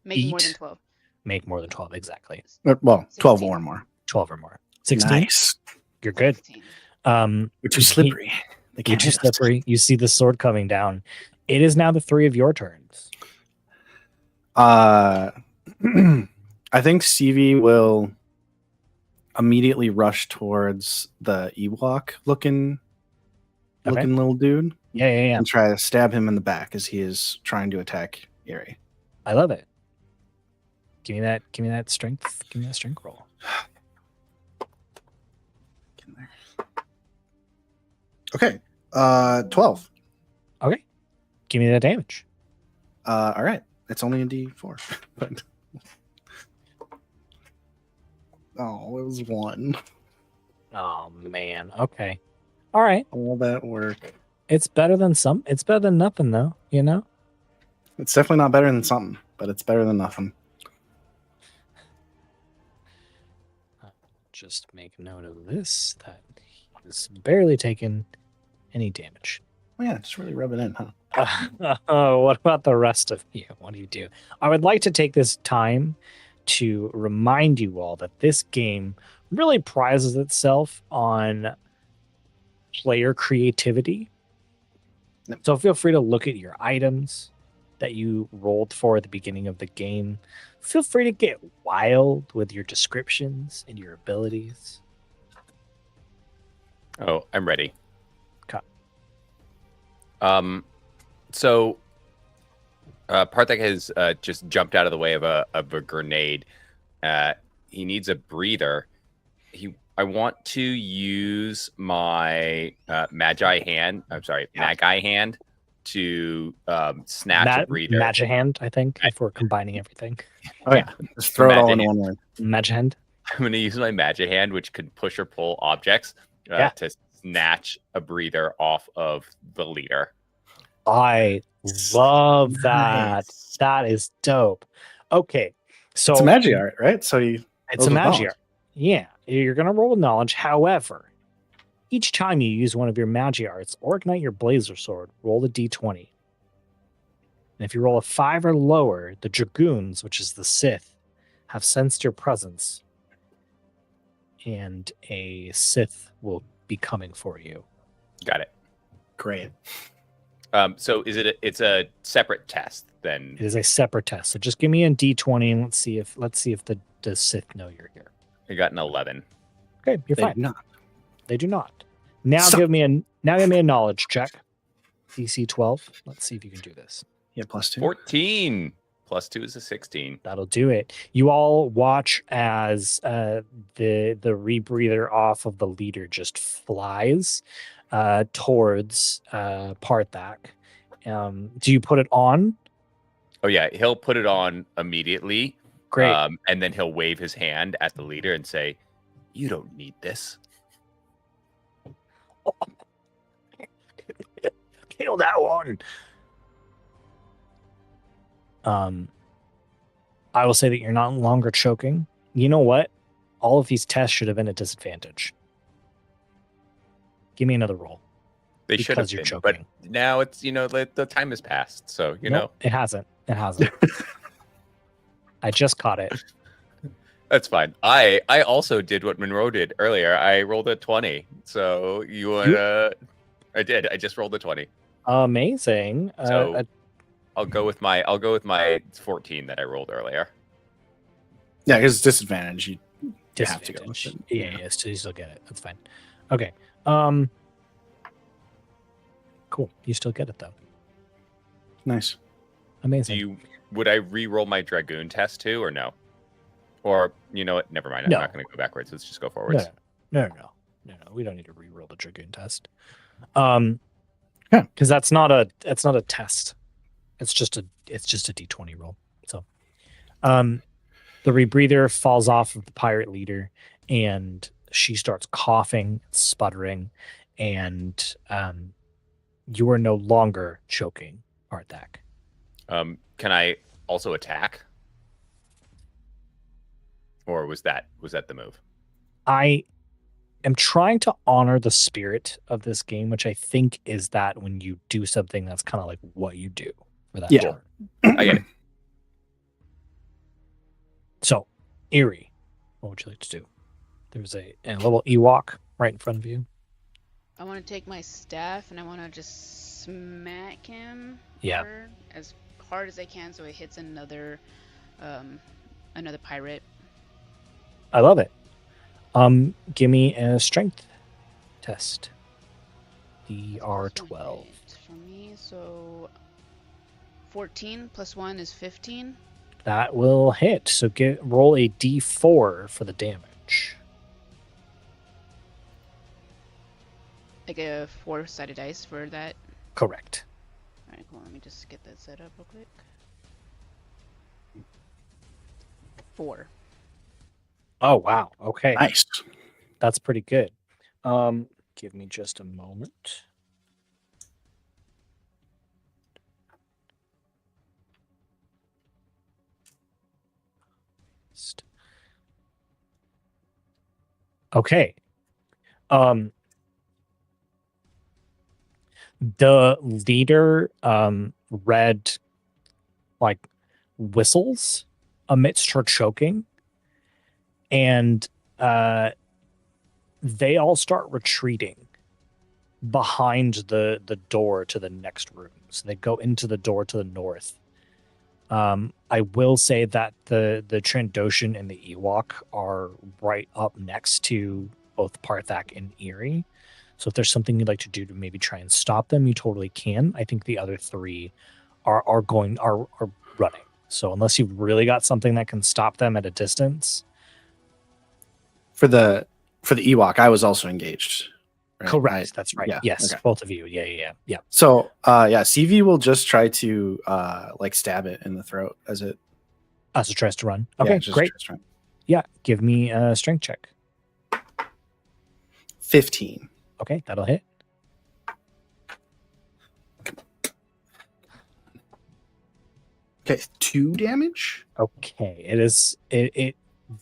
make more than 12. Make more than 12, exactly. Well, 12 16. or more. 12 or more. 16? Nice. You're good. 16. You're too slippery. You're too slippery. You see the sword coming down. It is now the 3 of your turns. I think CV will immediately rush towards the Ewok looking little dude. Yeah. And try to stab him in the back as he is trying to attack Eerie. I love it. Give me that strength. Give me that strength roll. Get in there. Okay. 12. Okay. Give me that damage. All right. It's only a D4. But... Oh, it was 1. Oh man. Okay. All right. All that work. It's better than nothing, though. You know. It's definitely not better than something, but it's better than nothing. Just make note of this. That he's barely taken any damage. Oh yeah, just really rub it in, huh? What about the rest of you? What do you do? I would like to take this time to remind you all that this game really prizes itself on player creativity. So feel free to look at your items that you rolled for at the beginning of the game. Feel free to get wild with your descriptions and your abilities. Oh, I'm ready. Okay. So Parthak has just jumped out of the way of a grenade. he needs a breather. I want to use my Magi hand. I'm sorry, Magi hand to snatch a breather. Magi hand, I think, if we're combining everything. Oh yeah, just throw it all in one word. Magi hand. I'm going to use my Magi hand, which can push or pull objects, to snatch a breather off of the leader. I love that. That is dope. Okay, so it's a Magi art, right? So it's a Magi art. Yeah, you're gonna roll with knowledge. However, each time you use one of your Magi arts or ignite your Blazer Sword, roll a d20. And if you roll a 5 or lower, the Dragoons, which is the Sith, have sensed your presence, and a Sith will be coming for you. Got it. Great. So it's a separate test then? It is a separate test. So just give me a d20 and let's see if the Sith know you're here. I got an 11. Okay, you're fine. Do not. They do not. Now give me a knowledge check. DC 12. Let's see if you can do this. Yeah, +2. 14. +2 is a 16. That'll do it. You all watch as the rebreather off of the leader just flies towards Parthak. Do you put it on? Oh yeah, he'll put it on immediately. Great. And then he'll wave his hand at the leader and say, "You don't need this." Kill that one. I will say that you're no longer choking. You know what? All of these tests should have been a disadvantage. Give me another roll. They should have been, but now it's the time has passed, so it hasn't. It hasn't. I just caught it. That's fine. I also did what Monroe did earlier. I rolled a 20. So I did. I just rolled a 20. Amazing. So I'll go with my 14 that I rolled earlier. Yeah, because it's disadvantage. You have to go with it. Yeah, so you still get it. That's fine. Okay. Cool. You still get it though. Nice. Amazing. Would I re-roll my Dragoon test too, or no? Or you know what? Never mind. I'm not going to go backwards. Let's just go forwards. No. We don't need to re-roll the Dragoon test. Because that's not a test. It's just a d20 roll. So, the rebreather falls off of the pirate leader, and she starts coughing, sputtering, and you are no longer choking, Parthak. Can I also attack? Or was that the move? I am trying to honor the spirit of this game, which I think is that when you do something that's kind of like what you do for that turn. I get it. So, Eerie, what would you like to do? There's a little Ewok right in front of you. I want to take my staff and I want to just smack him as hard as I can so it hits another pirate. I love it. Give me a strength test. DR12. For me, so 14 plus 1 is 15. That will hit. So roll a D4 for the damage. Like a 4-sided dice for that? Correct. Alright, cool. Let me just get that set up real quick. 4. Oh, wow. Okay. Nice. That's pretty good. Give me just a moment. Okay. The leader read like whistles amidst her choking, and they all start retreating behind the door to the next room. So they go into the door to the north. I will say that the Trandoshan and the Ewok are right up next to both Parthak and Eerie. So if there's something you'd like to do to maybe try and stop them, you totally can. I think the other three are running. So unless you've really got something that can stop them at a distance, For the Ewok, I was also engaged. Right? Correct. That's right. Yeah, Yes, okay. both of you. Yeah. So CV will just try to like stab it in the throat as it So it tries to run. yeah, Okay, just great. tries to run. Yeah, give me a strength check. 15. Okay, that'll hit. Okay, 2 damage. Okay, it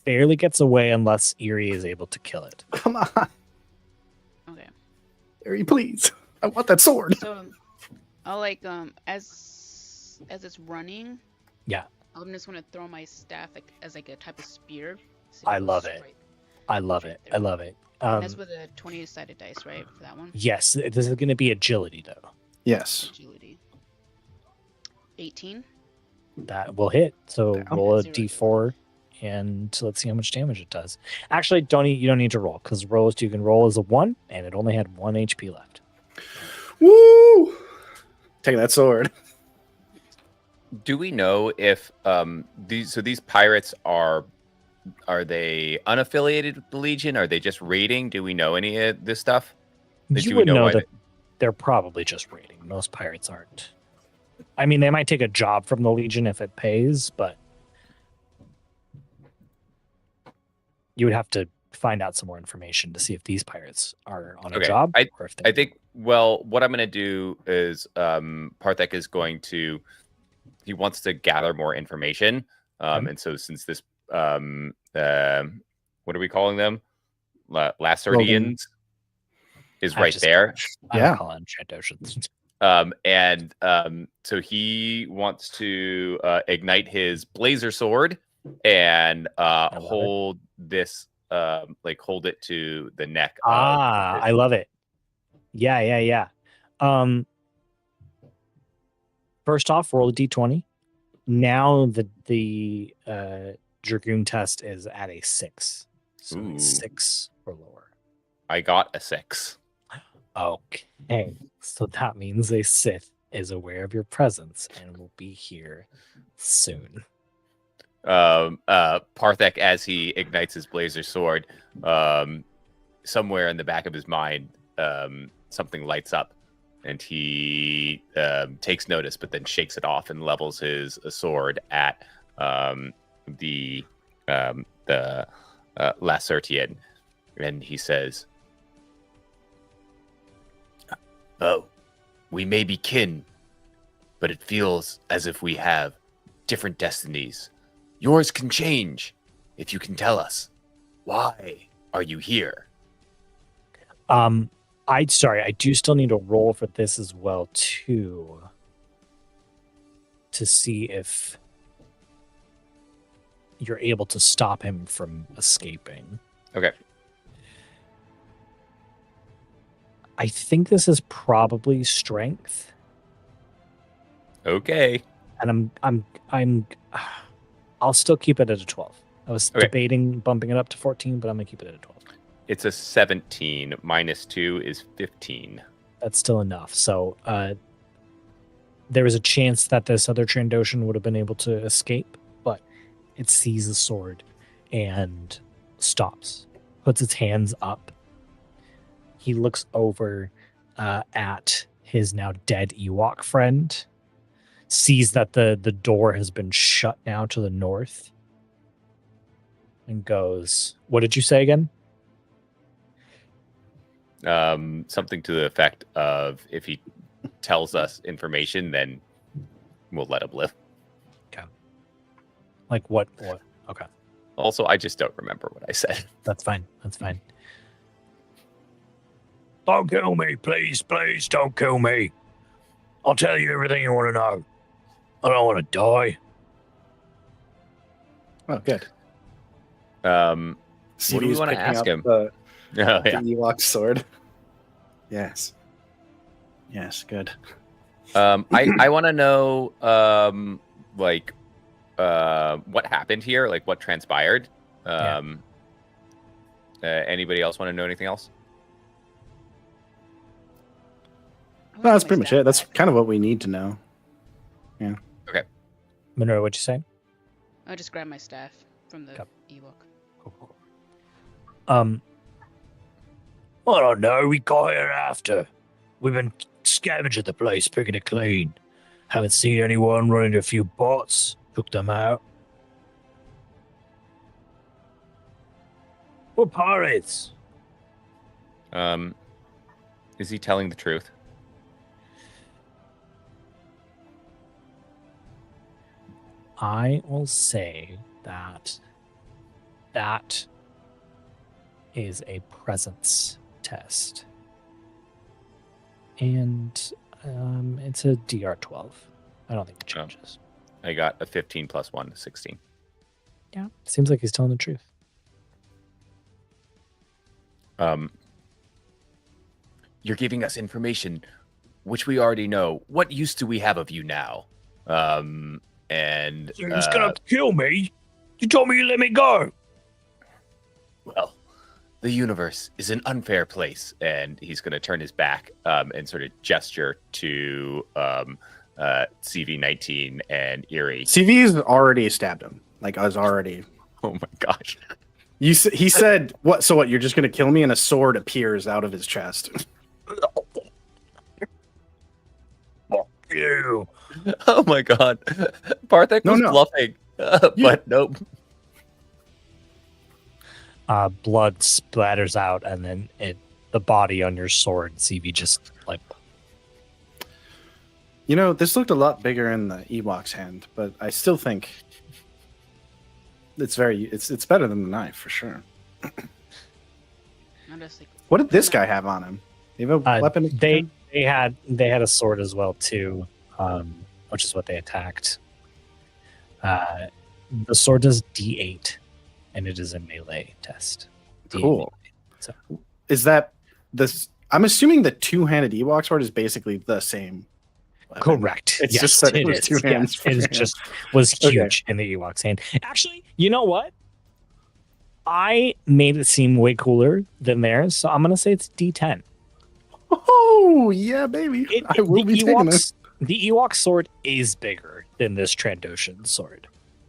barely gets away unless Eerie is able to kill it. Come on, Okay. Harry, please. I want that sword. So I'll like as it's running. Yeah. I'm just gonna throw my staff as like a type of spear. So I goes love it. right- I love straight it. through. I love it. And that's with a 20-sided dice, right? For that one. Yes, this is going to be agility though. Yes. Agility. 18. That will hit. So Okay. roll a Zero. d4 and let's see how much damage it does. Actually, you don't need to roll because you can roll as a 1 and it only had 1 HP left. Woo! Take that sword. Do we know if these pirates are they unaffiliated with the Legion? Are they just raiding? Do we know any of this stuff? Like, You do we would know why that they're probably just raiding. Most pirates aren't. I mean, they might take a job from the Legion if it pays, but you would have to find out some more information to see if these pirates are on a Okay, job or if I think, well, what I'm going to do is Parthek is going to, he wants to gather more information. And so since this, what are we calling them? Lacertians is I right just- there. I Yeah. don't call them Trandoshans. So he wants to ignite his blazer sword and love it. hold this, hold it to the neck. I love it. Yeah. First off, roll a d20. Now the Dragoon test is at a 6. So Ooh. 6 or lower. I got a 6. Okay. So that means a Sith is aware of your presence and will be here soon. Parthek, as he ignites his blazer sword, somewhere in the back of his mind, something lights up, and he takes notice, but then shakes it off and levels his sword at the Lacertian, and he says, "Oh, we may be kin, but it feels as if we have different destinies. Yours can change if you can tell us. Why are you here?" I do still need a roll for this as well too, to see if you're able to stop him from escaping. Okay. I think this is probably strength, Okay. and I'll still keep it at a 12. I was Okay. debating bumping it up to 14, but I'm gonna keep it at a 12. It's a 17. Minus 2 is 15. That's still enough. So there was a chance that this other Trandoshan would have been able to escape, but it sees the sword and stops, puts its hands up. He looks over at his now dead Ewok friend, sees that the door has been shut now to the north, and goes, "What did you say again?" Something to the effect of, if he tells us information, then we'll let him live. Like what? Okay, Also, I just don't remember what I said. that's fine. Don't kill me, please, don't kill me. I'll tell you everything you want to know. I don't want to die. Oh, good. What do we want to ask him? The Oh, yeah. Ewok sword. Yes, good. I want to know, what happened here, like what transpired. Anybody else want to know anything else? No, that's pretty much it. That's kind of what we need to know. Monroe, what'd you say? I'll just grab my staff from the Okay. Ewok. I don't know. We got here after. We've been scavenging the place, picking it clean. Haven't seen anyone run into a few bots. Took them out. We're pirates. Is he telling the truth? I will say that is a presence test. And it's a DR12. I don't think it changes. I got a 15 plus 1, 16. Yeah, seems like he's telling the truth. You're giving us information which we already know. What use do we have of you now? And You're just gonna kill me? You told me you let me go. Well, the universe is an unfair place, and he's going to turn his back and sort of gesture to CV-19 and Erie. CV's already stabbed him. Like, I was already... Oh my gosh. He said, "What? So what? You're just gonna kill me?" And a sword appears out of his chest. Fuck you. Oh my god. Barthek was bluffing, but nope. Blood splatters out, and then the body on your sword, CV, just like... You know, this looked a lot bigger in the Ewok's hand, but I still think it's better than the knife for sure. What did this guy have on him? Do you have a weapon? They had a sword as well too, which is what they attacked. The sword does D8, and it is a melee test. Cool. So. Is that this? I'm assuming the two-handed Ewok sword is basically the same. Correct. It's yes, just that it was is. two hands. Yes, it just was huge in the Ewok's hand. Actually, you know what? I made it seem way cooler than theirs, so I'm gonna say it's D10. Oh yeah, baby! I will be taking this. The Ewok sword is bigger than this Trandoshan sword.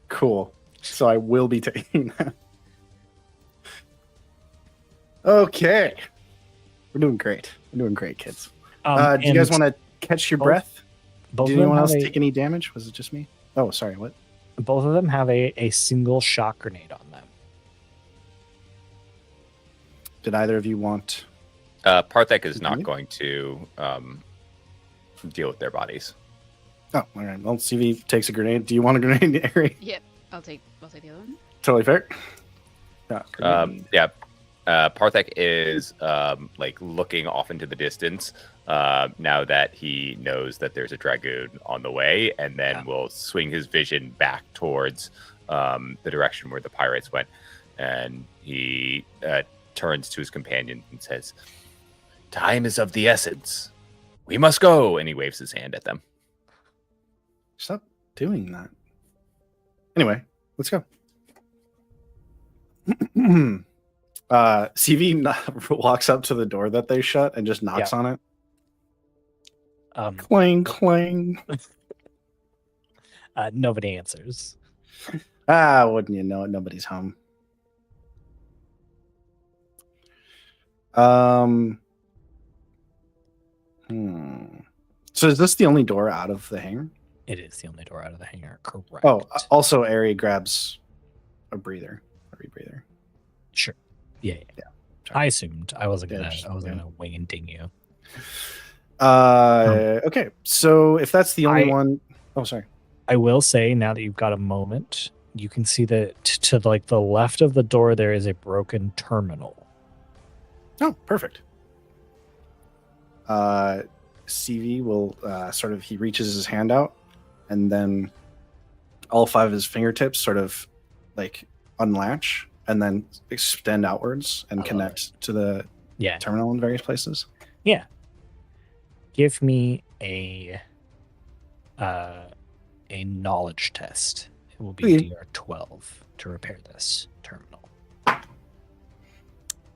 Cool. So I will be taking that. Okay, we're doing great. We're doing great, kids. Do you guys want to catch your breath? Did anyone else take any damage? Was it just me? Oh, sorry. What? Both of them have a single shock grenade on them. Did either of you want? Parthek is not going to deal with their bodies. Oh, all right. Well, CV takes a grenade. Do you want a grenade, Ari? Yep, I'll take the other one. Totally fair. Yeah. Parthek is like looking off into the distance now that he knows that there's a dragoon on the way, and then will swing his vision back towards the direction where the pirates went, and he turns to his companion and says, "Time is of the essence. We must go." And he waves his hand at them. Stop doing that. Anyway, let's go. CV walks up to the door that they shut and just knocks on it. Clang, clang. Nobody answers. Wouldn't you know it? Nobody's home. So is this the only door out of the hangar? It is the only door out of the hangar, correct. Oh, also Ari grabs a rebreather. Sure. Yeah. I assumed I wasn't gonna wing and ding you. Okay. So if that's the only one, oh sorry. I will say, now that you've got a moment, you can see that to like the left of the door there is a broken terminal. Oh, perfect. CV will he reaches his hand out, and then all 5 of his fingertips sort of like unlatch and then extend outwards and connect to the terminal in various places. Yeah. Give me a knowledge test. It will be DR12 to repair this terminal.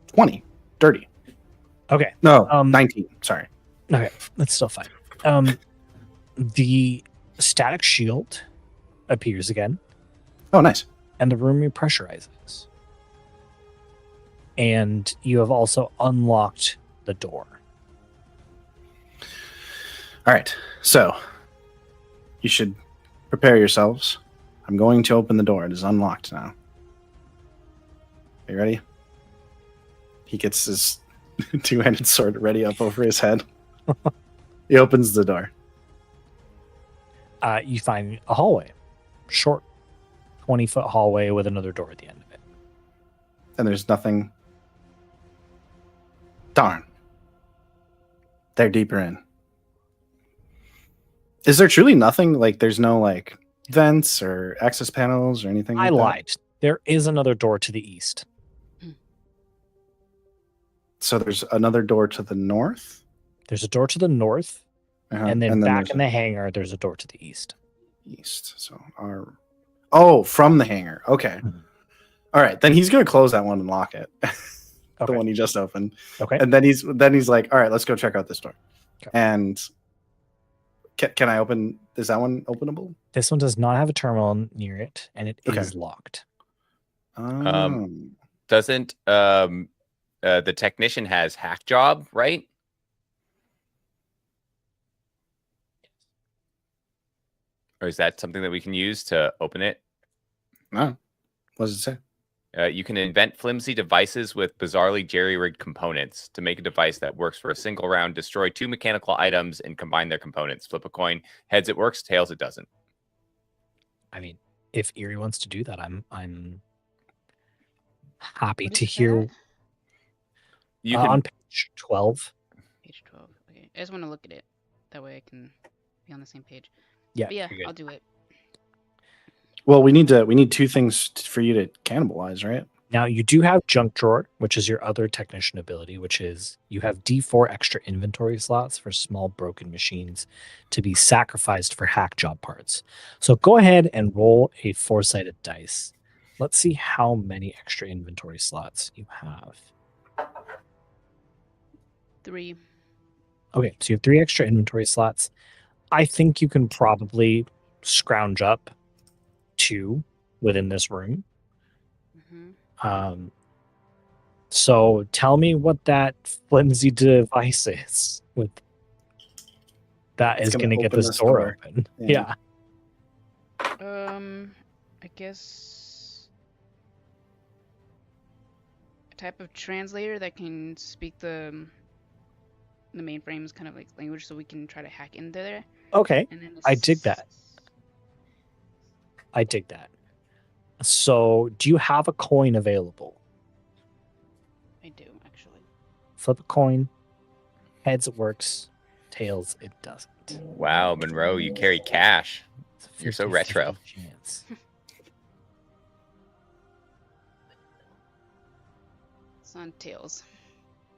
20. Dirty. Okay. No, 19. Sorry. Okay, that's still fine. The static shield appears again. Oh, nice. And the room repressurizes. and you have also unlocked the door. All right. So you should prepare yourselves. I'm going to open the door. It is unlocked now. Are you ready? He gets his two-handed sword ready up over his head. He opens the door. You find a hallway, short 20-foot hallway with another door at the end of it. And there's nothing. Darn. They're deeper in. Is there truly nothing? Like, there's no, like, vents or access panels or anything like I that? lied. There is another door to the east. So there's another door to the north? There's a door to the north, Uh-huh. and then back there's in the hangar, there's a door to the east. east. So from the hangar. Okay. Mhm. All right. Then he's gonna close that one and lock it. The Okay. one he just opened. Okay. And then he's like, all right, let's go check out this door. Okay. And can I open? Is that one openable? This one does not have a terminal near it, and it is Okay. locked. Doesn't the technician has hack job, right? Or is that something that we can use to open it? No. What does it say? You can invent flimsy devices with bizarrely jerry-rigged components to make a device that works for a single round, destroy 2 mechanical items, and combine their components. Flip a coin. Heads it works, tails it doesn't. I mean, if Erie wants to do that, I'm happy What to is hear. that? You can On page 12. Page 12. Okay. I just want to look at it. That way I can be on the same page. Yeah. But yeah, Okay. I'll do it. Well, we need 2 things for you to cannibalize, right? Now you do have junk drawer, which is your other technician ability, which is you have D4 extra inventory slots for small broken machines to be sacrificed for hack job parts. So go ahead and roll a 4-sided dice. Let's see how many extra inventory slots you have. 3. Okay, so you have 3 extra inventory slots. I think you can probably scrounge up 2 within this room. Mm-hmm. So tell me what that flimsy device is with that It's is gonna going to get open this this door door. open. Yeah. Yeah. I guess a type of translator that can speak the mainframe's kind of like language, so we can try to hack into there. Okay. And then I dig that. I dig that. So do you have a coin available? I do, actually. Flip a coin. Heads it works. Tails it doesn't. Wow, Monroe, you carry cash. It's a You're so 50-50 retro. chance. It's on tails.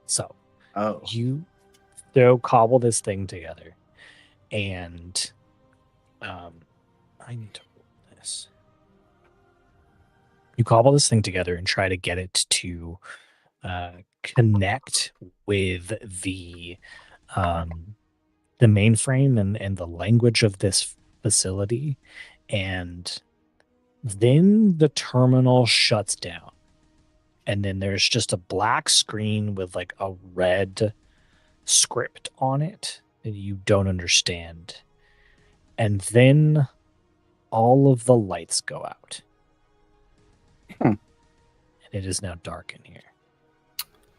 So Oh. you cobble this thing together, and I need to roll this. You cobble this thing together and try to get it to connect with the mainframe and the language of this facility, and then the terminal shuts down, and then there's just a black screen with like a red script on it that you don't understand, and then all of the lights go out. And it is now dark in here.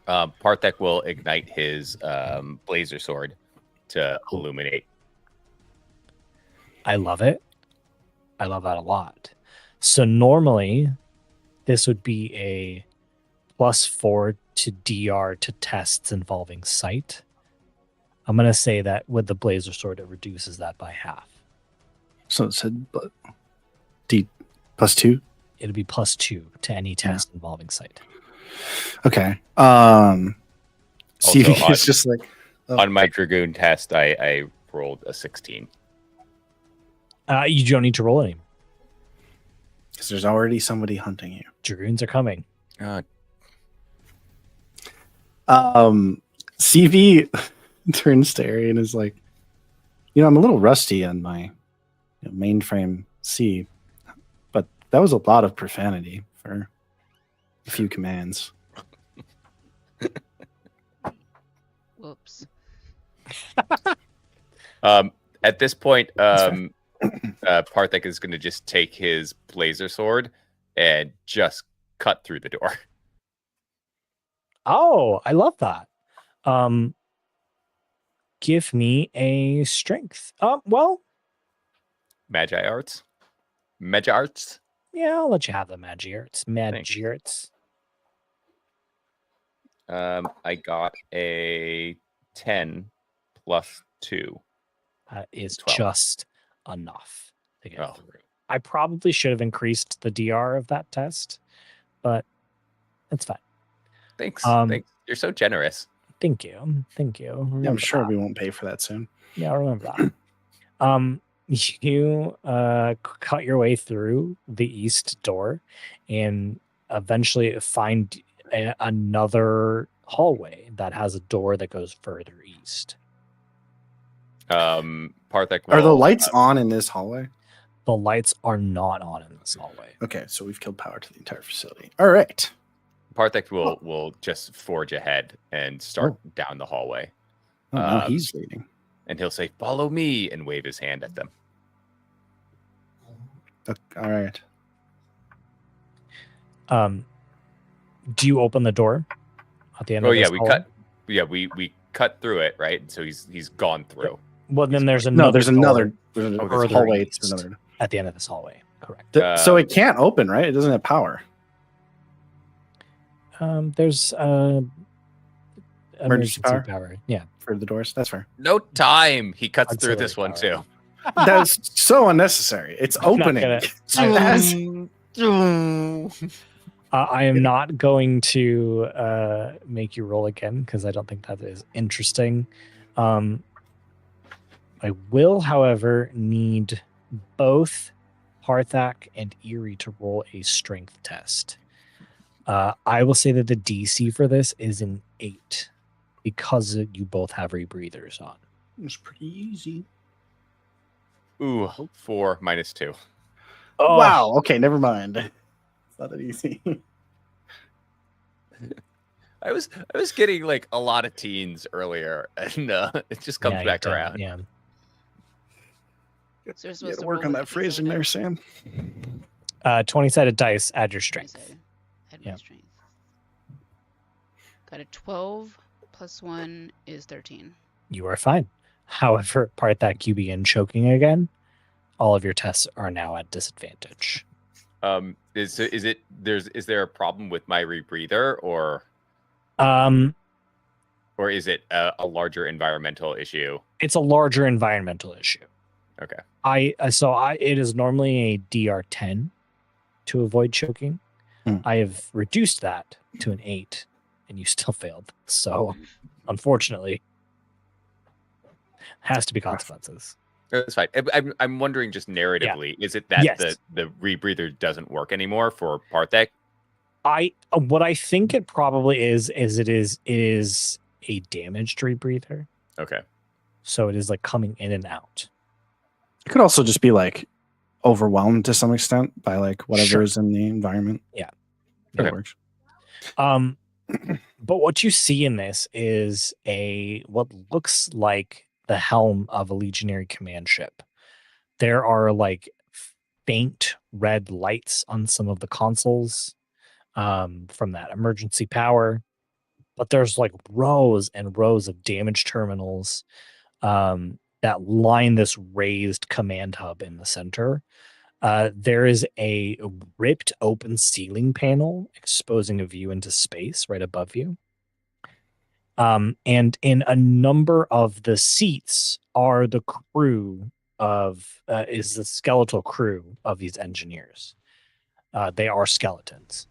Parthek will ignite his blazer sword to illuminate. I love it. I love that a lot. So normally this would be a +4 to DR to tests involving sight. I'm going to say that with the blazer sword, it reduces that by half. So it said D +2? It'll be +2 to any test involving sight. Okay. Also, Stevie is just like On my Dragoon test, I rolled a 16. You don't need to roll anymore. because there's already somebody hunting you. Dragoons are coming. CV turns to Ari and is like, I'm a little rusty on my mainframe C, but that was a lot of profanity for a few commands. Whoops. At this point, That's Parthek is going to just take his blazer sword and just cut through the door. Oh, I love that. Give me a strength. Well, Magi arts. Magi arts. yeah, I'll let you have the Magi Arts. Thanks. Magi Arts. I got a 10 plus 2. Is 12. just enough to get Oh. through. I probably should have increased the DR of that test, but it's fine. Thanks. Um, Thanks. You're so generous. Thank you. Thank you. Yeah, I'm Remember sure that. we won't pay for that soon. Yeah, I remember that. You cut your way through the east door and eventually find another hallway that has a door that goes further east. Parthek will, Are the lights on in this hallway? The lights are not on in this hallway. Okay, so we've killed power to the entire facility. All right. Parthek will just forge ahead and start down the hallway. Oh, now he's leading. And he'll say, "Follow me," and wave his hand at them. All right. Do you open the door at the end of this hallway? We cut through it, right? So he's gone through. Well, then there's another. There's another. door There's a further hallway. east It's another. at the end of this hallway. Correct. So it can't open, right? It doesn't have power. There's emergency power. Yeah. For the doors. That's fair. No time. He cuts Auxiliary through this one power. too. That's so unnecessary. It's opening. I am not going to make you roll again because I don't think that is interesting. I will, however, need both Parthak and Eerie to roll a strength test. I will say that the DC for this is an 8 because you both have rebreathers on. It's pretty easy. Ooh, 4 minus 2. Oh. Wow. Okay, never mind. It's not that easy. I was getting like a lot of teens earlier, and it just comes back around. Yeah. So we're You supposed gotta to work roll on with that phrasing there, Sam. 20-sided dice. Add your strength. Add my strength. Got a 12 plus 1 is 13. You are fine. However, Parthak, you begin choking again. All of your tests are now at disadvantage. Is there a problem with my rebreather, or is it a larger environmental issue? It's a larger environmental issue. Okay. It is normally a DR10 to avoid choking. I have reduced that to an 8, and you still failed. So, unfortunately, has to be consequences. That's fine. I'm wondering just narratively, is it that the rebreather doesn't work anymore for Parthek? What I think it probably is it is a damaged rebreather. Okay. So it is like coming in and out. It could also just be like overwhelmed to some extent by like whatever is in the environment. Yeah. That works. But what you see in this is what looks like the helm of a Legionary command ship. There are like faint red lights on some of the consoles from that emergency power, but there's like rows and rows of damaged terminals that line this raised command hub in the center. There is a ripped open ceiling panel exposing a view into space right above you. And in a number of the seats are the crew is the skeletal crew of these engineers. They are skeletons.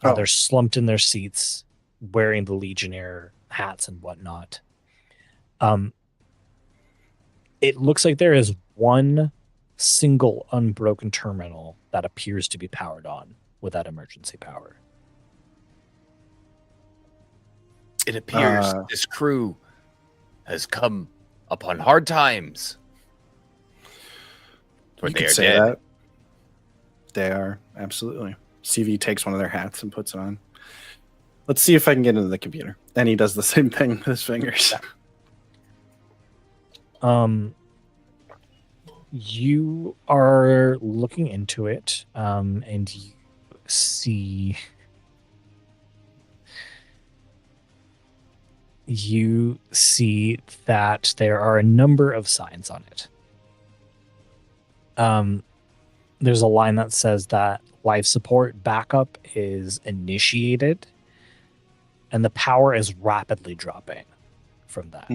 They're slumped in their seats, wearing the Legionnaire hats and whatnot. It looks like there is one single unbroken terminal that appears to be powered on with that emergency power. It appears this crew has come upon hard times. You could say that. They are, absolutely. CV takes one of their hats and puts it on. Let's see if I can get into the computer. And he does the same thing with his fingers. You are looking into it, and you see that there are a number of signs on it. There's a line that says that life support backup is initiated, and the power is rapidly dropping from that.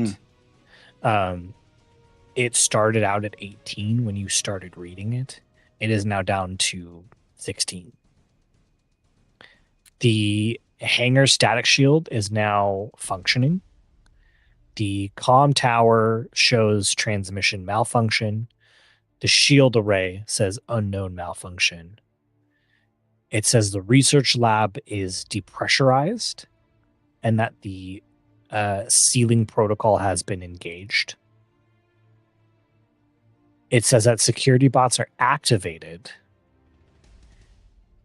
It started out at 18 when you started reading it. It is now down to 16. The hangar static shield is now functioning. The comm tower shows transmission malfunction. The shield array says unknown malfunction. It says the research lab is depressurized and that the sealing protocol has been engaged. It says that security bots are activated.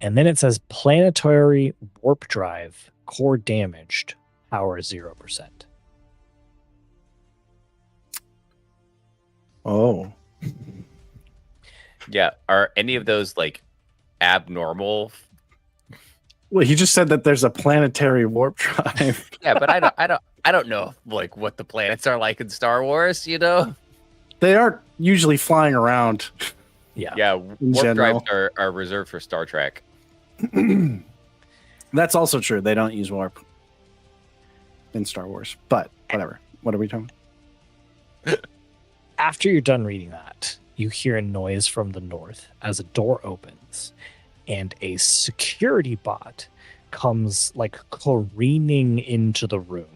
And then it says planetary warp drive, core damaged, power 0%. Oh. Yeah. Are any of those like abnormal? Well, he just said that there's a planetary warp drive. Yeah, but I don't know like what the planets are like in Star Wars, you know? They aren't usually flying around. Yeah, warp general. drives are reserved for Star Trek. That's also true. They don't use warp in Star Wars. But whatever. What are we talking about? After you're done reading that, you hear a noise from the north as a door opens and a security bot comes like careening into the room.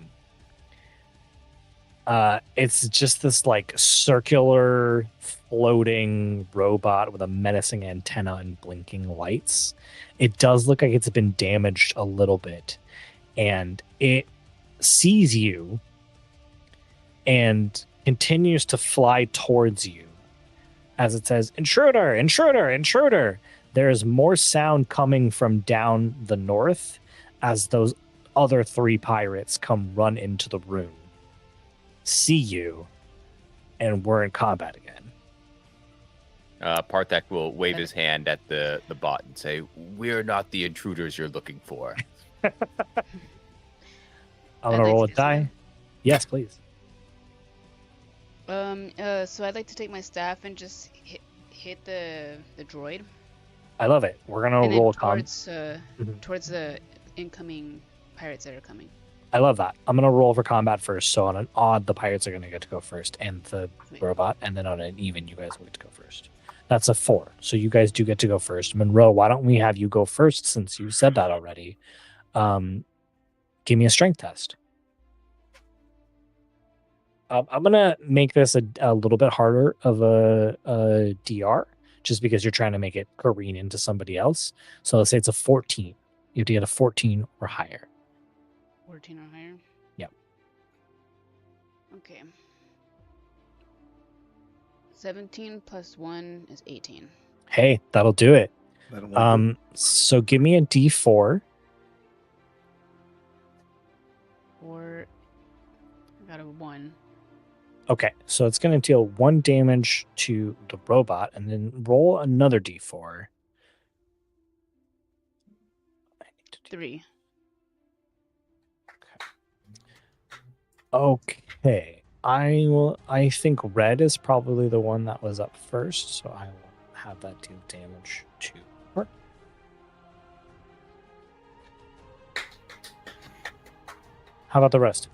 It's just this like circular floating robot with a menacing antenna and blinking lights. It does look like it's been damaged a little bit, and it sees you and continues to fly towards you as it says, "Intruder, intruder, intruder." There's more sound coming from down the north as those other 3 pirates come run into the room, see you, and we're in combat again. Parthak will wave his hand at the bot and say, "We're not the intruders you're looking for." I'm gonna roll a die. Yes, please. So I'd like to take my staff and just hit the droid. I love it. We're gonna and roll a towards the incoming pirates that are coming. I love that. I'm gonna roll for combat first. So on an odd, the pirates are gonna get to go first, and the robot, and then on an even, you guys will get to go first. That's a 4. So you guys do get to go first. Monroe, why don't we have you go first since you said that already? Give me a strength test. I'm gonna make this a little bit harder of a DR, just because you're trying to make it careen into somebody else. So let's say it's a 14. You have to get a 14 or higher. 14 or higher? Yep. Okay. 17 plus 1 is 18. Hey, that'll do it. So give me a D4. Or I got a 1. Okay, so it's going to deal 1 damage to the robot, and then roll another D4. 3. Okay. I think red is probably the one that was up first, so I will have that deal damage to her. How about the rest of you?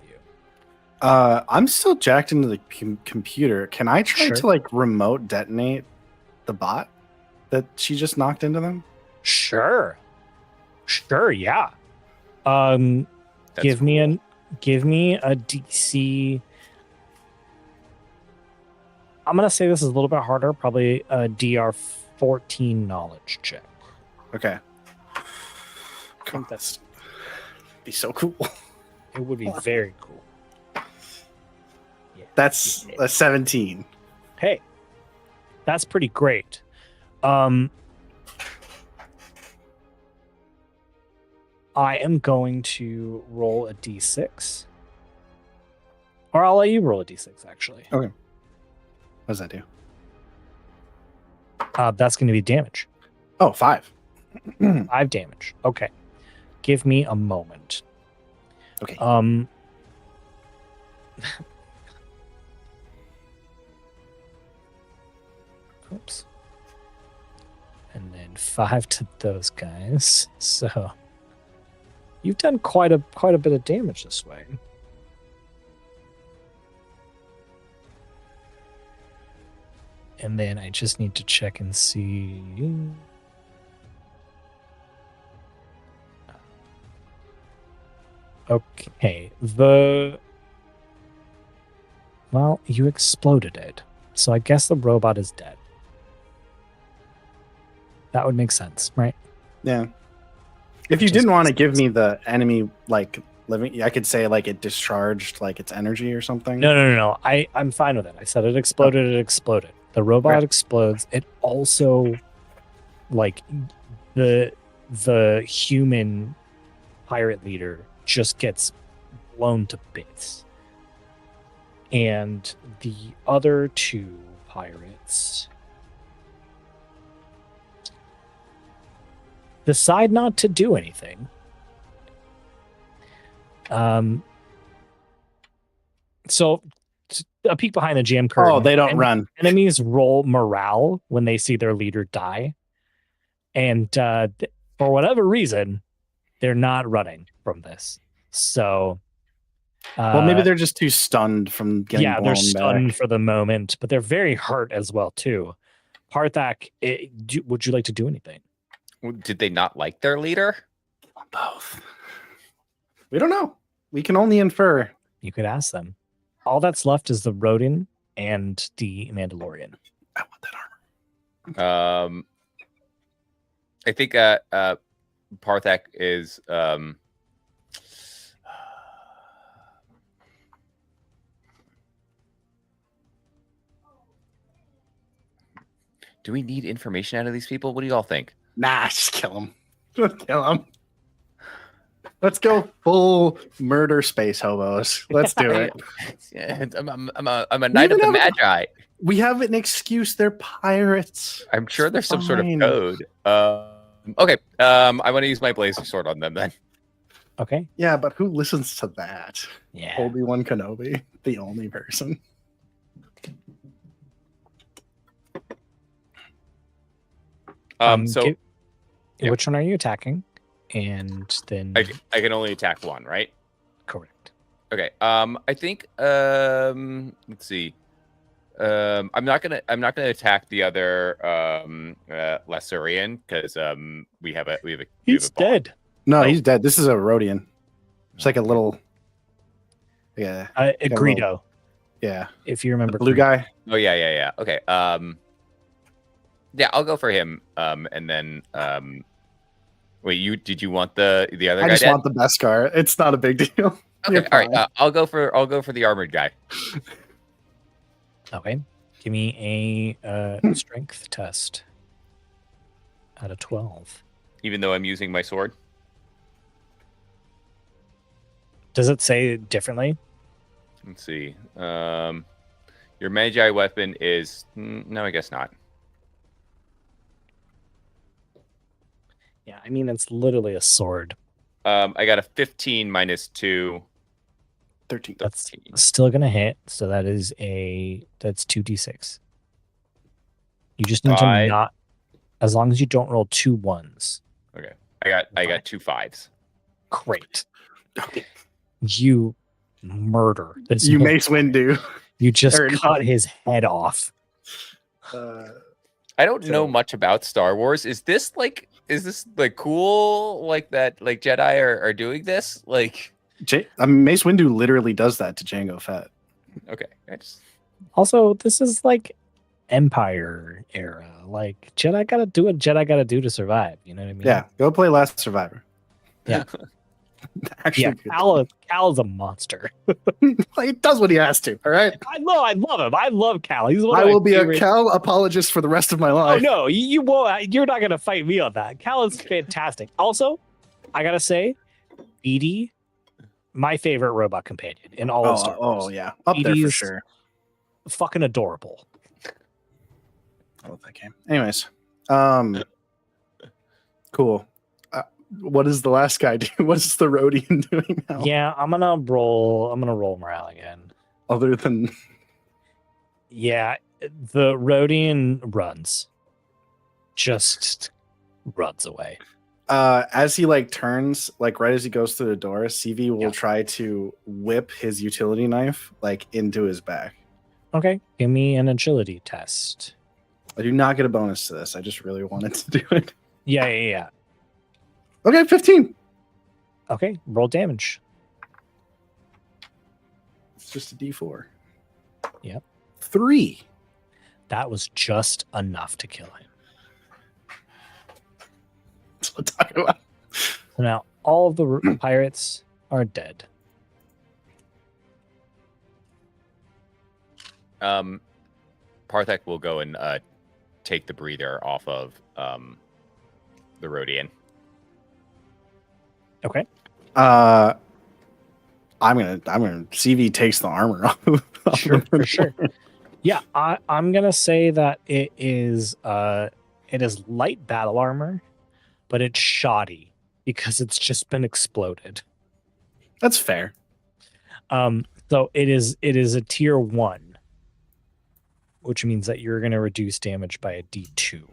I'm still jacked into the computer. Can I try Sure. to like remote detonate the bot that she just knocked into them? Sure, yeah. That's give me cool. a DC. I'm gonna say this is a little bit harder, probably a DR 14 knowledge check. Okay. Come on, that's be so cool. It would be very cool. Yeah. That's a 17. Hey, that's pretty great. I am going to roll a d6. Or I'll let you roll a d6, actually. Okay. What does that do? That's going to be damage. Oh, 5. 5 damage. Okay. Give me a moment. Okay. Oops. And then 5 to those guys. So you've done quite a bit of damage this way. And then I just need to check and see. Okay, well, you exploded it, so I guess the robot is dead. That would make sense, right? Yeah. If you didn't want to give me the enemy like living, I could say like it discharged like its energy or something. No. I'm fine with it. I said it exploded. It exploded. The robot explodes. It also, like, the human pirate leader just gets blown to bits, and the other 2 pirates decide not to do anything. So a peek behind the jam curtain. Oh, they don't run. Enemies roll morale when they see their leader die, and for whatever reason, they're not running from this. So, well, maybe they're just too stunned from getting blown they're stunned back. for the moment, but they're very hurt as well too. Parthak, would you like to do anything? Did they not like their leader? Both. We don't know. We can only infer. You could ask them. All that's left is the Rodin and the Mandalorian. I want that armor. I think Parthak is do we need information out of these people? What do y'all think? Nah, just kill him. Just kill him. Let's go full murder space hobos. Let's do it. Yeah, I'm a knight of the Magi. We have an excuse. They're pirates. I'm sure there's some sort of Fine. code. Okay. I want to use my blazer sword on them then. Okay. Yeah, but who listens to that? Yeah. Obi-Wan Kenobi, the only person. Which one are you attacking? And then I can only attack one, right? Correct. Okay. I think let's see. I'm not gonna attack the other Lessurian because we have a He's dead. No, he's dead. This is a Rhodian. It's like a little Greedo. Yeah. If you remember, the blue guy. Oh yeah. Okay. Yeah, I'll go for him. And then wait, did you want the other guy? I just dead? want the Beskar. It's not a big deal. Okay, all right. I'll go for the armored guy. Okay. Give me a strength test out of 12. Even though I'm using my sword. Does it say differently? Let's see. Your Magi weapon is no, I guess not. Yeah, I mean it's literally a sword. I got a 15 minus 2. 13. That's still gonna hit. So that's 2d6. You just need to not, as long as you don't roll 2 1s. Okay, I got 2 5s. Great. You murder this. You Mace Windu. You just cut his head off. I don't know much about Star Wars. Is this cool? Like that? Like Jedi are doing this? Like Mace Windu literally does that to Jango Fett. Okay. Also, this is like Empire era. Like Jedi gotta do what Jedi gotta do to survive. You know what I mean? Yeah. Go play Last Survivor. Yeah. Actually, Cal is a monster. He does what he has to. All right. I love him. I love Cal. He's I will be a Cal apologist for the rest of my life. Oh no, you won't. You're not gonna fight me on that. Cal is fantastic. Also, I gotta say, Edie, my favorite robot companion in all of Star Wars. Oh yeah, up there for Edie's sure. fucking adorable. I love that game. Anyways, cool. What does the last guy do? What's the Rhodian doing now? Yeah, I'm gonna roll morale again. Other than Yeah, the Rhodian runs. Just runs away. as he like turns, like right as he goes through the door, CV will Yeah. try to whip his utility knife like into his back. Okay, give me an agility test. I do not get a bonus to this. I just really wanted to do it. Yeah. Okay, 15. Okay, roll damage. It's just a D4. Yep. 3. That was just enough to kill him. That's what I'm talking about. So now all of the pirates are dead. Parthek will go and take the breather off of the Rhodian. Okay. I'm gonna CV takes the armor off. Sure, for sure. Yeah, I'm gonna say that it is light battle armor, but it's shoddy because it's just been exploded. That's fair. So it is a tier 1, which means that you're gonna reduce damage by a D2.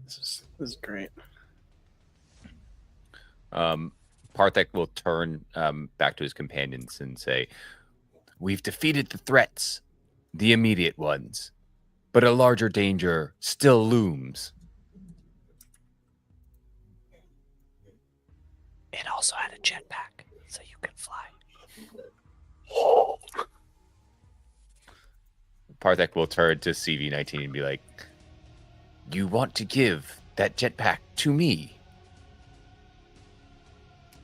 This is great. Parthek will turn back to his companions and say, "We've defeated the threats, the immediate ones, but a larger danger still looms." It also had a jetpack, so you can fly. Parthek will turn to CV-19 and be like, "You want to give that jetpack to me?"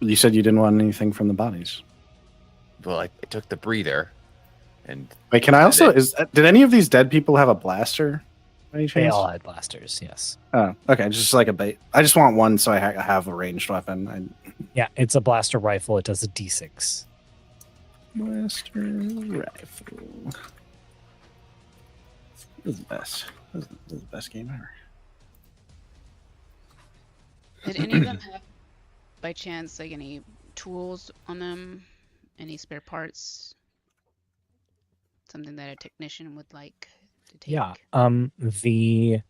You said you didn't want anything from the bodies. Well, I took the breather, and Wait, can I also? Did any of these dead people have a blaster? By any They chance? all had blasters, yes. Oh, okay. Just like a bait. I just want one so I have a ranged weapon. Yeah, it's a blaster rifle. It does a D6. Blaster rifle. This is the best. This is the best game ever. Did any of them have, by chance, like any tools on them? Any spare parts? Something that a technician would like to take? Yeah. The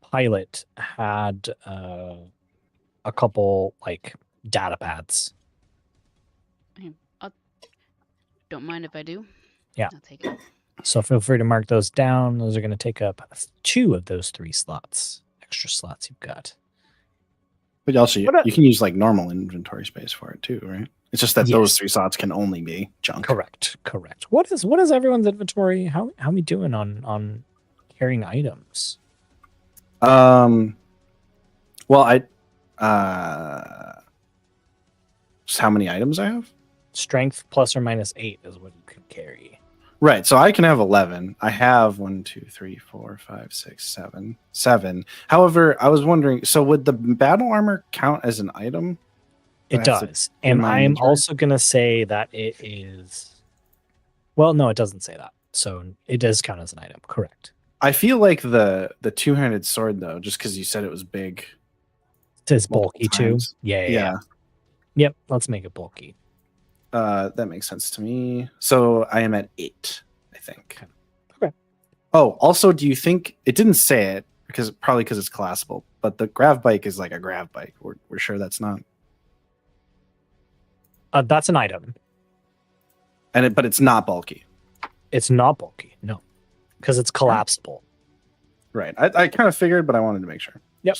pilot had a couple like data pads. Don't mind if I do. Yeah. I'll take it. So feel free to mark those down. Those are going to take up 2 of those 3 slots, extra slots you've got. But also, you can use like normal inventory space for it too, right? It's just that those 3 slots can only be junk. Correct. What is everyone's inventory? How we doing on carrying items? Well, just how many items I have? Strength plus or minus 8 is what you can carry. Right. So I can have 11. I have 1, 2, 3, 4, 5, 6, 7. 7. However, I was wondering, so would the battle armor count as an item? It does. And I'm also going to say that it is... Well, no, it doesn't say that. So it does count as an item. Correct. I feel like the two-handed sword, though, just because you said it was big. It says bulky too. Yeah. Yep. Let's make it bulky. That makes sense to me. So I am at 8, I think. Okay. Oh, also, do you think it didn't say it because it's classable, but the grav bike is like a grav bike. We're sure that's not. That's an item. But it's not bulky. It's not bulky. No, because it's collapsible. Right. I kind of figured, but I wanted to make sure. Yep.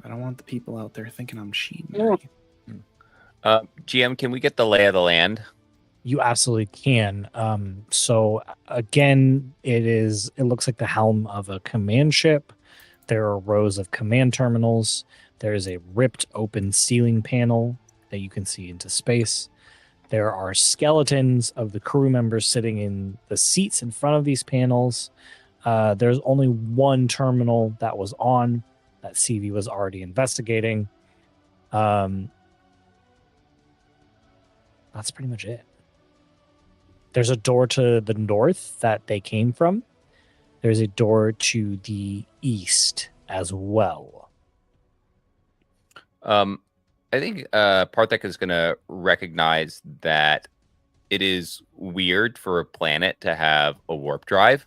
I don't want the people out there thinking I'm cheating. GM, can we get the lay of the land? You absolutely can. So again, it looks like the helm of a command ship. There are rows of command terminals. There is a ripped open ceiling panel that you can see into space. There are skeletons of the crew members sitting in the seats in front of these panels. There's only one terminal that was on that CV was already investigating. That's pretty much it. There's a door to the north that they came from. There's a door to the east as well. I think Parthek is going to recognize that it is weird for a planet to have a warp drive.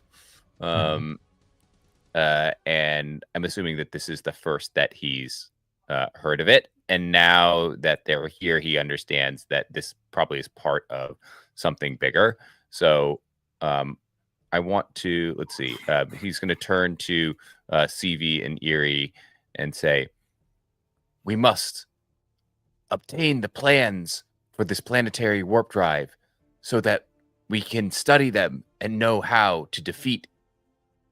And I'm assuming that this is the first that he's heard of it. And now that they're here, he understands that this probably is part of something bigger. So I want to, let's see, he's going to turn to CV and Erie and say, we must obtain the plans for this planetary warp drive so that we can study them and know how to defeat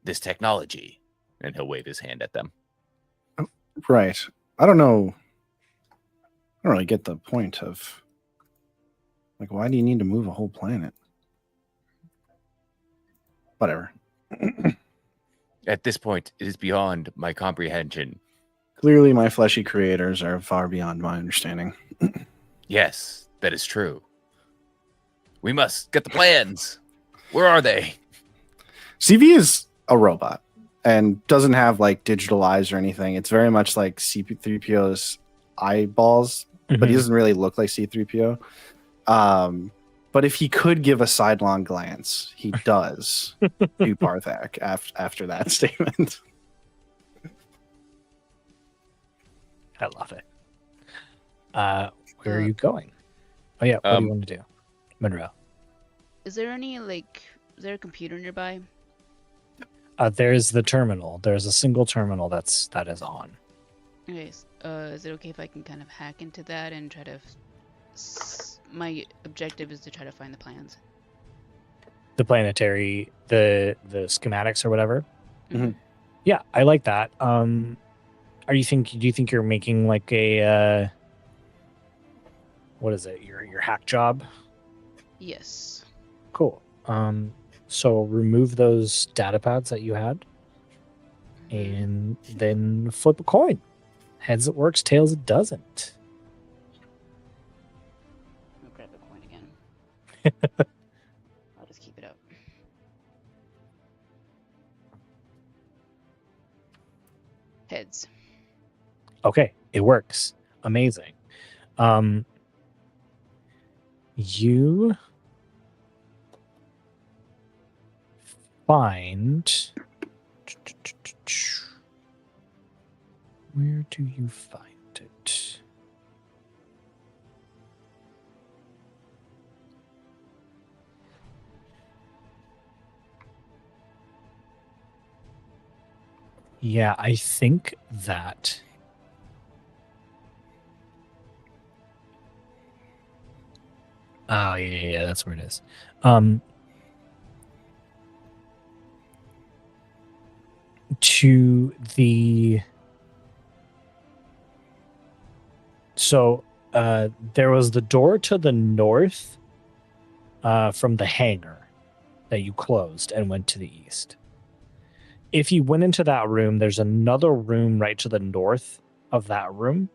this technology. And he'll wave his hand at them. Right. I don't know. I don't really get the point of, like, why do you need to move a whole planet? Whatever. At this point, it is beyond my comprehension. Clearly, my fleshy creators are far beyond my understanding. Yes, that is true. We must get the plans. Where are they? CV is a robot and doesn't have like digital eyes or anything. It's very much like C3PO's eyeballs, but he doesn't really look like C3PO. But if he could give a sidelong glance, he does to Parthak after that statement. I love it. Where are you going? Oh yeah, what do you want to do? Monroe. Is there a computer nearby? There's the terminal. There's a single terminal that is on. Okay, is it okay if I can kind of hack into that and try to... My objective is to try to find the plans. The planetary, the schematics or whatever. Mm-hmm. Yeah, I like that. Do you think you're making like a what is it? Your hack job? Yes. Cool. So remove those data pads that you had and then flip a coin. Heads it works, tails it doesn't. I'll grab the coin again. I'll just keep it up. Heads. Okay, it works. Amazing. You find... Where do you find it? Yeah, I think that... Oh, yeah, that's where it is. To the... So, there was the door to the north from the hangar that you closed and went to the east. If you went into that room, there's another room right to the north of that room.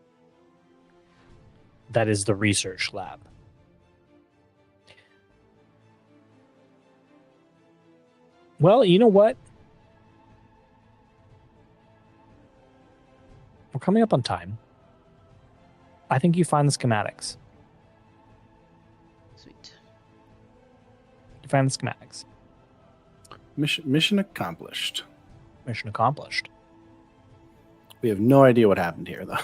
That is the research lab. Well, you know what? We're coming up on time. I think you find the schematics. Sweet. You find the schematics. Mission accomplished. Mission accomplished. We have no idea what happened here, though.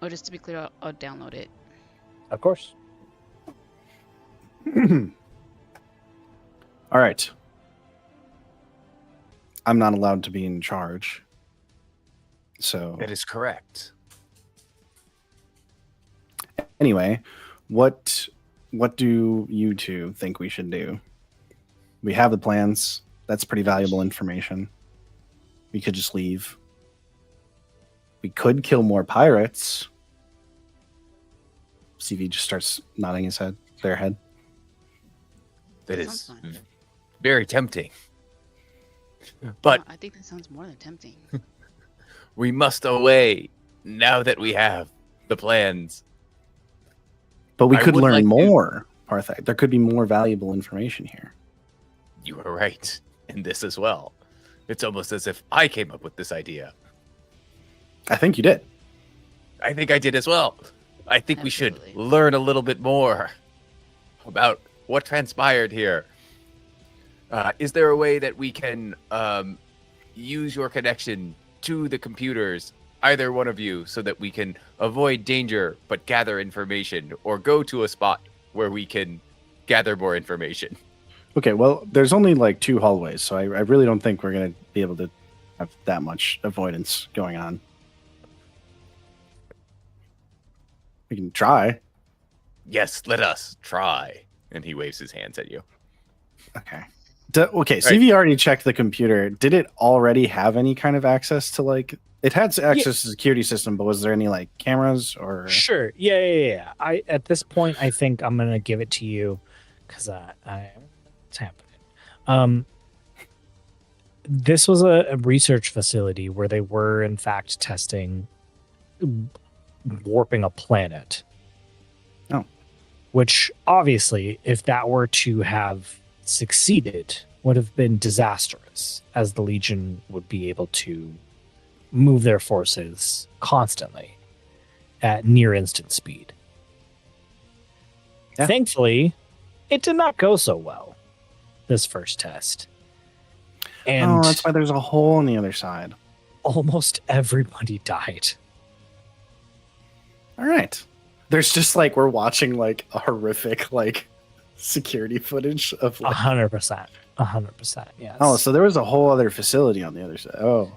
Oh, just to be clear, I'll download it. Of course. All right. I'm not allowed to be in charge. So That is correct. Anyway, what do you two think we should do? We have the plans. That's pretty valuable information. We could just leave. We could kill more pirates. CV just starts nodding his head, their head. That Sounds is fun. very tempting. But I think that sounds more than tempting. we must away now that we have the plans. But we I could would learn like to- more, Parthak. There could be more valuable information here. You are right in this as well. It's almost as if I came up with this idea. I think you did. I think I did as well. I think we should Absolutely. learn a little bit more about what transpired here. Is there a way that we can use your connection to the computers, either one of you, so that we can avoid danger but gather information, or go to a spot where we can gather more information? Okay, well, there's only like 2 hallways, so I really don't think we're going to be able to have that much avoidance going on. We can try. Yes, let us try. And he waves his hands at you. Okay. Okay, CV already checked the computer. Did it already have any kind of access to like? It had access to the security system, but was there any like cameras or? Sure. Yeah. I at this point, I think I'm gonna give it to you because it's happening. This was a research facility where they were in fact testing warping a planet. Oh. Which obviously, if that were to have succeeded, would have been disastrous, as the Legion would be able to move their forces constantly at near instant speed. Yeah. Thankfully, it did not go so well, this first test. And that's why there's a hole on the other side. almost everybody died. All right. There's just like we're watching like a horrific like security footage of like, 100%. 100%. Yes. oh, so there was a whole other facility on the other side. Oh,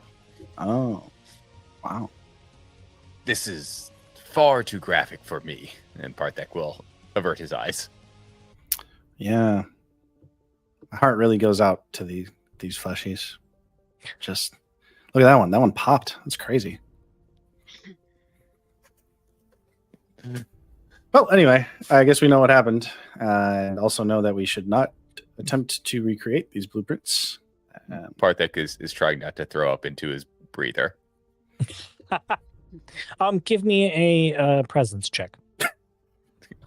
wow. This is far too graphic for me. And Parthak will avert his eyes. Yeah. My heart really goes out to these fleshies. Just look at that one. That one popped. That's crazy. Well, anyway, I guess we know what happened, and also know that we should not attempt to recreate these blueprints. Parthak is trying not to throw up into his breather. Give me a presence check.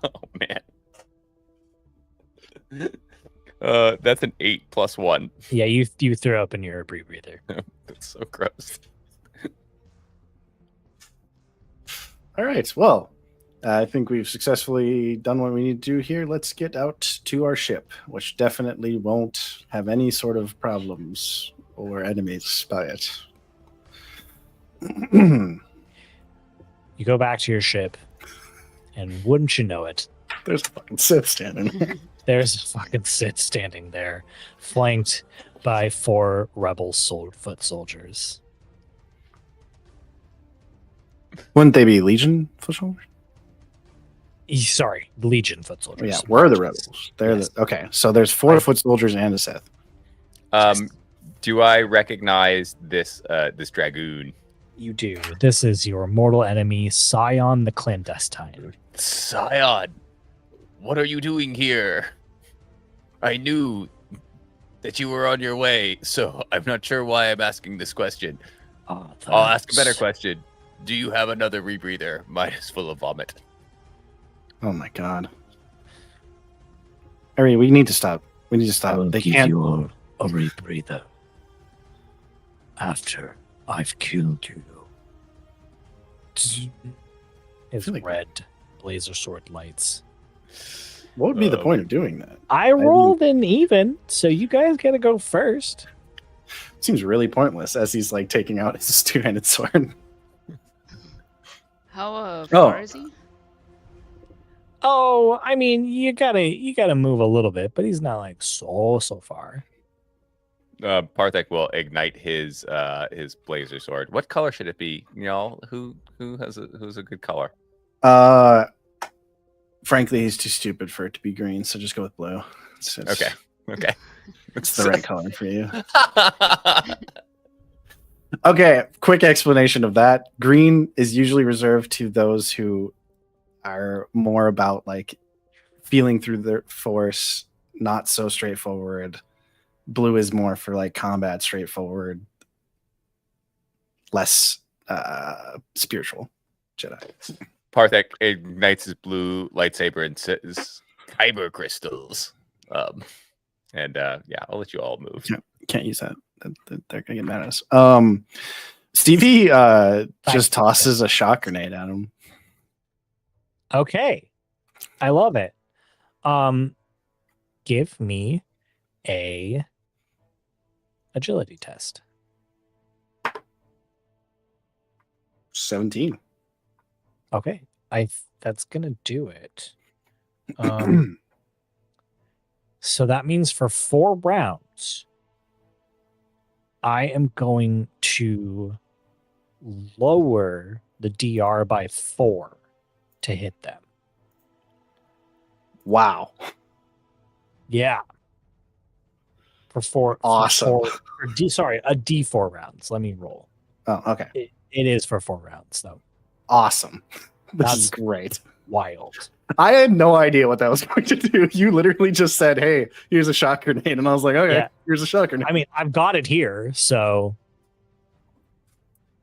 Oh man. That's an 8 + 1. Yeah, you throw up in your breather. That's so gross. All right. Well, I think we've successfully done what we need to do here. Let's get out to our ship, which definitely won't have any sort of problems or enemies by it. You go back to your ship, and wouldn't you know it, There's a fucking Sith standing. there's a fucking Sith standing there, flanked by 4 rebel foot soldiers. Wouldn't they be Legion foot soldiers? Sorry, Legion foot soldiers. Yeah, we're the rebels. They're Yes. okay. So there's 4 foot soldiers and a Sith. Do I recognize this this dragoon? You do. This is your mortal enemy, Scion the Clandestine. Scion, what are you doing here? I knew that you were on your way, so I'm not sure why I'm asking this question. I'll ask a better question. Do you have another rebreather? Mine is full of vomit. Oh my god. Harry, we need to stop. We need to stop. They can't. you a rebreather after I've killed you. His Really? red blazer sword lights. What would be the point of doing that? I rolled an even, so you guys gotta go first. Seems really pointless as he's like taking out his 2-handed sword. How far is he? Oh, I mean, you gotta move a little bit, but he's not like so far. Parthak will ignite his blazer sword. What color should it be? Y'all, who's a good color? Frankly, he's too stupid for it to be green, so just go with blue. It's Okay. It's the right color for you. Okay, quick explanation of that. Green is usually reserved to those who are more about like feeling through the force, not so straightforward. Blue is more for like combat, straightforward, less spiritual Jedi. Parthek ignites his blue lightsaber and says, "Kyber crystals." And yeah, I'll let you all move. Can't use that. They're gonna get mad at us. Stevie just tosses a shock grenade at him. Okay. I love it. Give me a agility test. 17. Okay. That's gonna do it. So that means for 4 rounds, I am going to lower the DR by 4 to hit them. Wow. Yeah. For 4. Awesome. A D4 rounds. Let me roll. Oh, okay. It is for 4 rounds, though. Awesome. This That's is great. Wild. I had no idea what that was going to do. You literally just said, "Hey, here's a shock grenade," and I was like, "Okay, Yeah. here's a shock grenade." I mean, I've got it here, so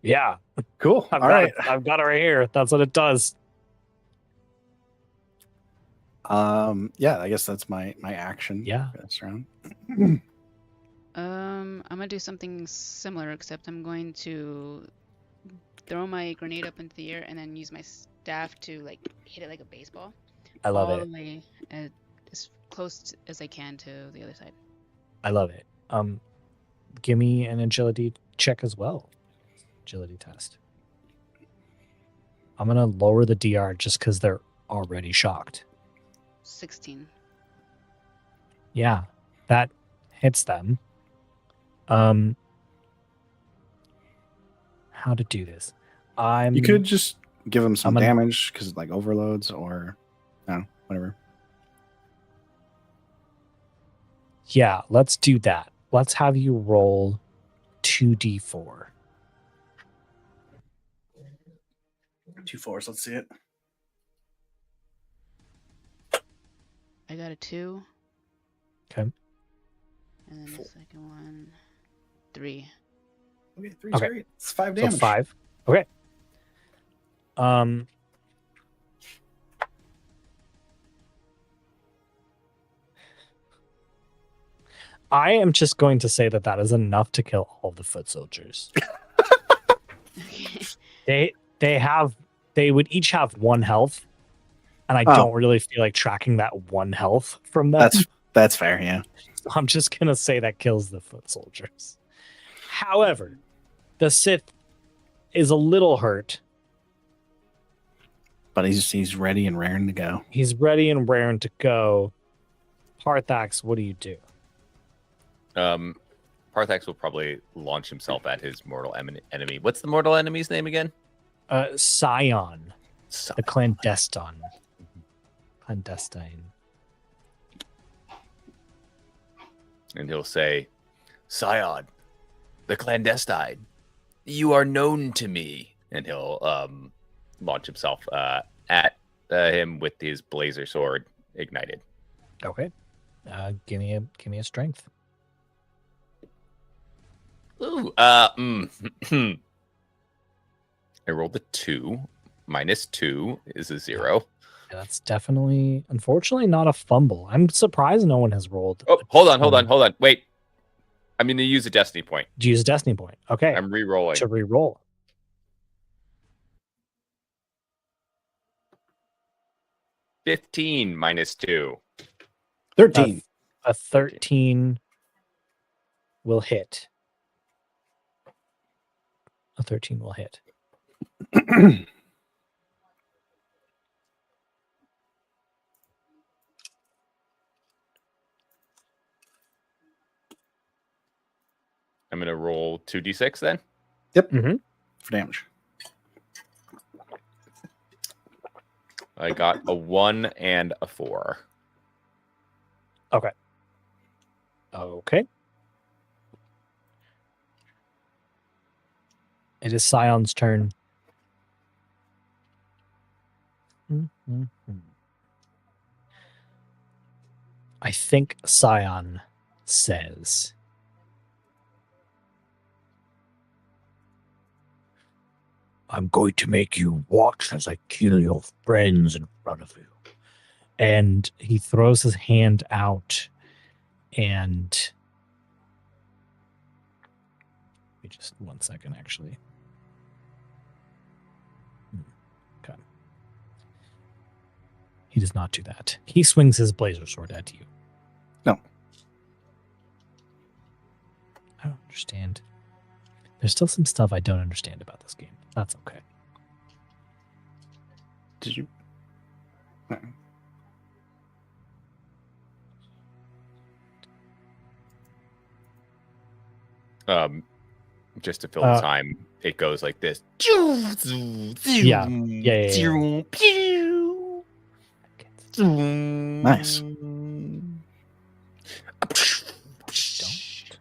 yeah. Cool. I've All got right. it. I've got it right here. That's what it does. Yeah, I guess that's my action. Yeah. For this round. I'm gonna do something similar, except I'm going to throw my grenade up into the air and then use my staff to like hit it like a baseball. I love all it. the way as close as I can to the other side. I love it. Give me an agility check as well. Agility test. I'm gonna lower the DR just because they're already shocked. 16. Yeah, that hits them. How to do this? You could just give them some I'm damage because like overloads or no, whatever. Yeah, let's do that. Let's have you roll 2d4. 2 4s. Let's see it. I got a 2. Okay. And then the second one, 3. Okay, 3's Okay. great. It's 5 damage. So 5. Okay. I am just going to say that is enough to kill all the foot soldiers. Okay. They would each have 1 health, and I don't really feel like tracking that 1 health from them. That's fair, yeah. I'm just gonna say that kills the foot soldiers. However, the Sith is a little hurt. But he's ready and raring to go. He's ready and raring to go. Parthax, what do you do? Parthax will probably launch himself at his mortal enemy. What's the mortal enemy's name again? Scion. The clandestine. Clandestine. And he'll say, "Scion, the clandestine, you are known to me." And he'll launch himself at him with his blazer sword ignited. Okay. Give me a strength. Ooh, I rolled a 2. -2 is a 0. Yeah, that's definitely, unfortunately, not a fumble. I'm surprised no one has rolled. Oh, hold on. Wait. I'm going to use a destiny point. To use a destiny point. Okay. I'm re-rolling. To re-roll. -15 -2. 13. A 13 will hit. A 13 will hit. I'm going to roll 2d6 then. Yep. Mm-hmm. For damage. I got a 1 and a 4. Okay. It is Scion's turn. I think Scion says, I'm going to make you watch as I kill your friends in front of you. And he throws his hand out and... Wait just 1 second, actually. Okay. He does not do that. He swings his blazer sword at you. No. I don't understand. There's still some stuff I don't understand about this game. That's okay. Did you? Just to fill the time, it goes like this. Yeah. Nice. Don't.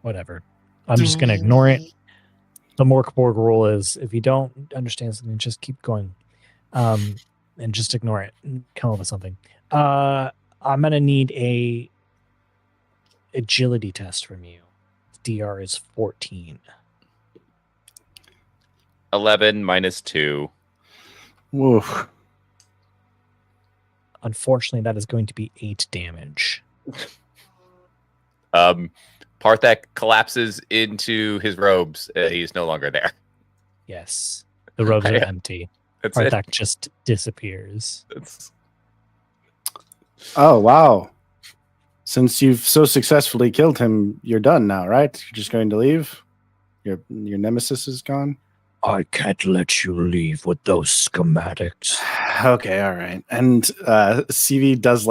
Whatever. I'm just going to ignore it. The Mork Borg rule is if you don't understand something, just keep going. And just ignore it and come up with something. I'm going to need a agility test from you. DR is 14. 11 minus 2. Woof. Unfortunately, that is going to be 8 damage. Parthak collapses into his robes. He's no longer there. Yes. The robes are empty. That's Parthak it. just disappears. Oh, wow. Since you've so successfully killed him, you're done now, right? You're just going to leave? Your nemesis is gone? I can't let you leave with those schematics. Okay, all right. And CV does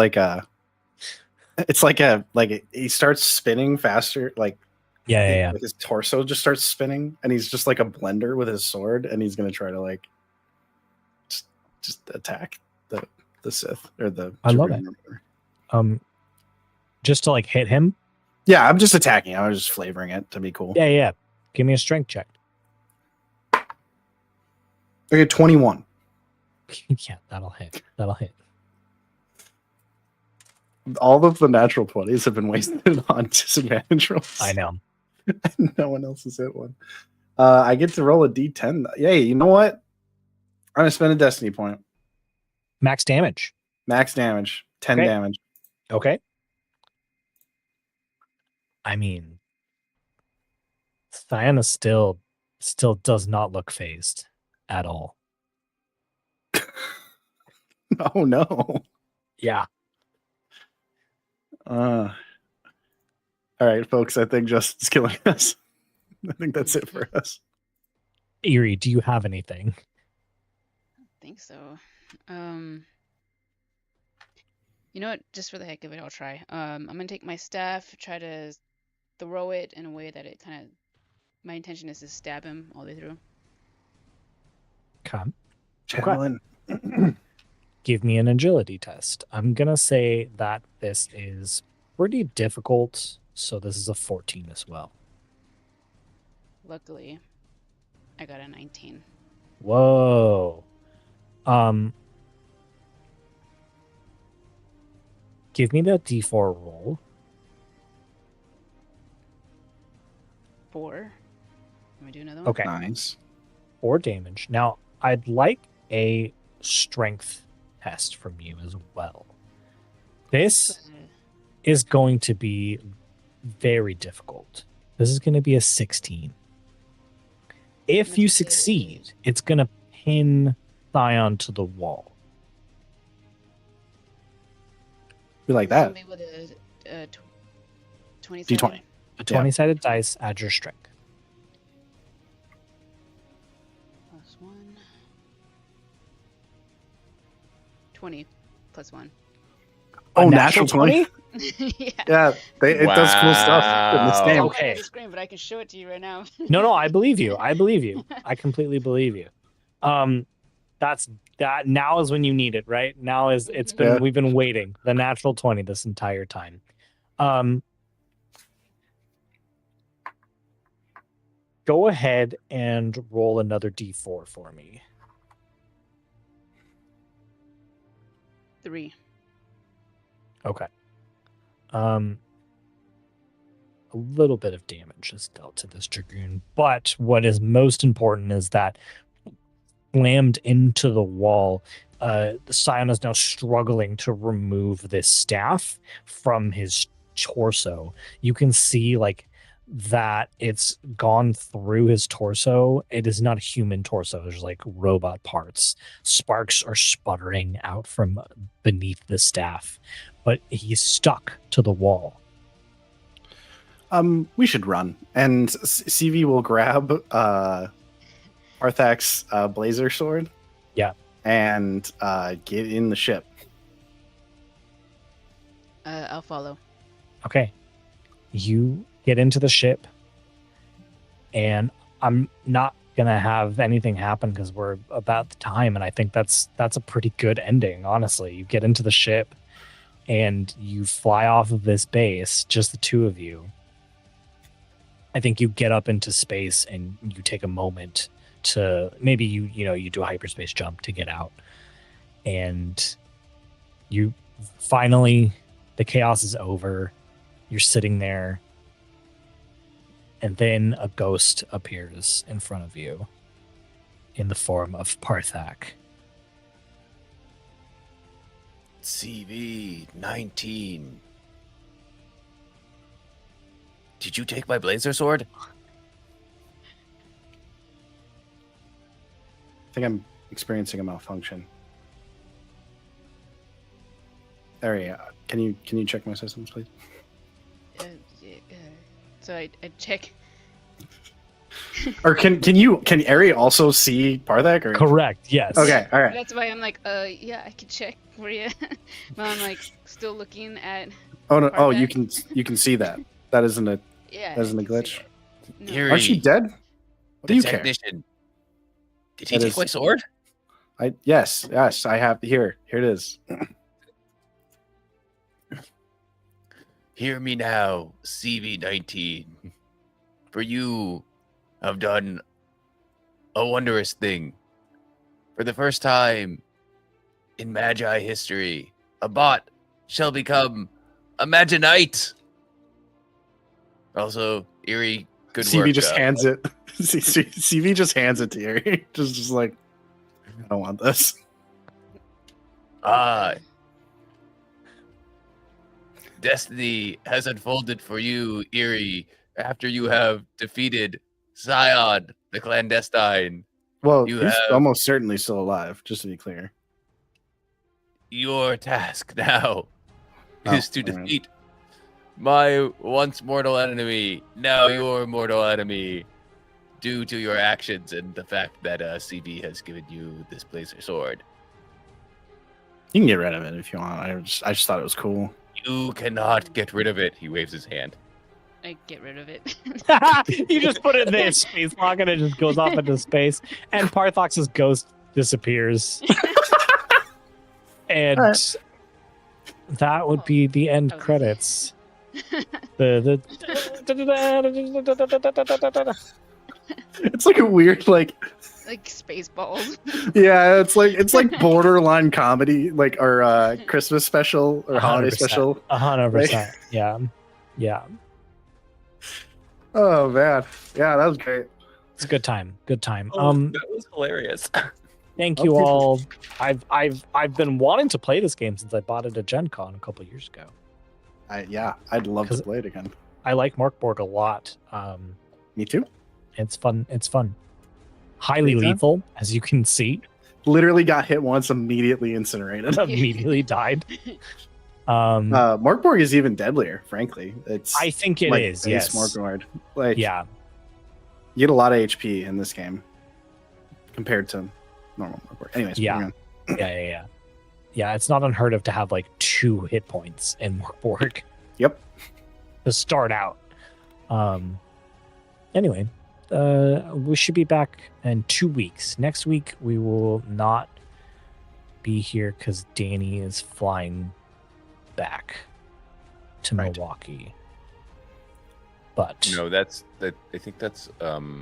he starts spinning faster, like his torso just starts spinning, and he's just like a blender with his sword, and he's gonna try to just attack the Sith or the. I love it. Just to hit him. Yeah, I'm just attacking. I was just flavoring it to be cool. Yeah. Give me a strength check. Okay, 21. Yeah, that'll hit. All of the natural 20s have been wasted on disadvantage rolls. I know. No one else has hit one. I get to roll a D10. Yay, you know what? I'm going to spend a destiny point. Max damage. 10 damage. Okay. I mean, Diana still does not look phased at all. Oh, no. Yeah. All right, folks. I think Justin's killing us. I think that's it for us. Eerie, do you have anything? I think so. You know what? Just for the heck of it, I'll try. I'm gonna take my staff, try to throw it in a way that it kind of. My intention is to stab him all the way through. Come. Javelin. Give me an agility test. I'm gonna say that this is pretty difficult, so this is a 14 as well. Luckily, I got a 19. Whoa. Give me the D4 roll. 4. Let me do another one. Okay. Nice. 4 damage. Now, I'd like a strength test from you as well. This is going to be very difficult. This is going to be a 16. If you succeed, it's going to pin Thion to the wall. We like that. With a 20 D20. A 20-sided dice, add your strength. Plus 1. 20 plus 1. Oh, natural 20? Yeah. It does cool stuff in this game. Okay. The screen, but I can show it to you right now. No, I believe you. I completely believe you. That now is when you need it, right? Now is we've been waiting. The natural 20 this entire time. Go ahead and roll another D4 for me. 3. Okay. A little bit of damage is dealt to this dragoon, but what is most important is that slammed into the wall, the Scion is now struggling to remove this staff from his torso. You can see like that it's gone through his torso. It is not a human torso. There's like robot parts. Sparks are sputtering out from beneath the staff, but he's stuck to the wall. We should run, and CV will grab Arthak's blazer sword. Yeah, and get in the ship. I'll follow. Okay. You get into the ship, and I'm not gonna have anything happen because we're about the time, and I think that's a pretty good ending, honestly. You get into the ship, and you fly off of this base, just the two of you. I think you get up into space, and you take a moment to maybe you do a hyperspace jump to get out, and you finally, the chaos is over. You're sitting there, and then a ghost appears in front of you in the form of Parthak. CV-19. Did you take my blazer sword? I think I'm experiencing a malfunction. Ari, can you check my systems, please? So I check. Or can Ari also see Parthak? Or? Correct. Yes. Okay. All right. That's why I'm like, yeah, I can check for you. But I'm like still looking at. Oh no! Oh, Parthak. you can see that. That isn't a Yeah. that isn't I a can see glitch. it. No. Here- Aren't you dead? What do you care? Technician. Did he That take is- my sword? Yes, I have here. Here it is. Hear me now, CV-19. For you have done a wondrous thing. For the first time in Magi history, a bot shall become a Maginite. Also, Eerie, good CV work. just hands it. CV just hands it to Ari. just like, I don't want this. Destiny has unfolded for you, Eerie, after you have defeated Scion, the clandestine. Well, You he's have- almost certainly still alive, just to be clear. Your task now Oh, is to all right. defeat my once mortal enemy, now your mortal enemy, due to your actions and the fact that CB has given you this blazer sword. You can get rid of it if you want. I just thought it was cool. You cannot get rid of it. He waves his hand. I get rid of it. You just put it in the space lock, and it just goes off into space, and Parthox's ghost disappears. And Alright. that would be the end Okay. credits. It's like a weird, like, Like Spaceballs. yeah, it's like borderline comedy, like our Christmas special or holiday 100%. special. 100%. Yeah. Yeah. Oh man, yeah, that was great. It's a good time. Good time. that was hilarious. Thank Oh, you people- all. I've been wanting to play this game since I bought it at Gen Con a couple years ago. I'd love to 'Cause- play it again. I like Mork Borg a lot. Me too. It's fun. It's fun. Highly Great time. lethal, as you can see. Literally got hit once, immediately incinerated. Immediately died. Um, Mork Borg is even deadlier, frankly. It's I think it like is. base Yes. Mork Borg. Like, Yeah. you get a lot of HP in this game compared to normal Mork Borg. Anyways, Yeah. moving on. Yeah. Yeah. It's not unheard of to have like 2 hit points in Mork Borg Yep. to start out. Anyway, we should be back in 2 weeks. Next week we will not be here because Danny is flying back to Right. Milwaukee. But No, that's that. I think that's Philip?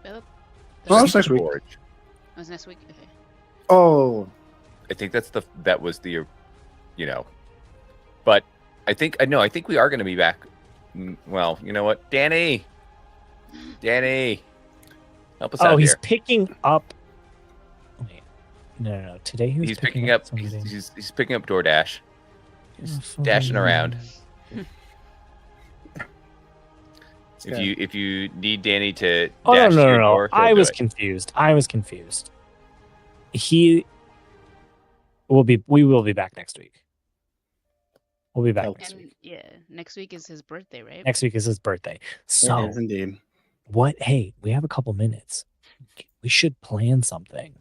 Oh, that's next week. Forge. Was next week? Okay. Oh, think that was the, you know, but I think we are going to be back. Well, you know what, Danny, help us Oh, out he's here. picking up. Wait, no. Today he was He's picking up. He's picking up DoorDash. He's dashing around. If you need Danny to dash to your door, I was confused. We will be back next week. We'll be back next week. Yeah, next week is his birthday, right? Next week is his birthday. So It is indeed. hey, we have a couple minutes. We should plan something.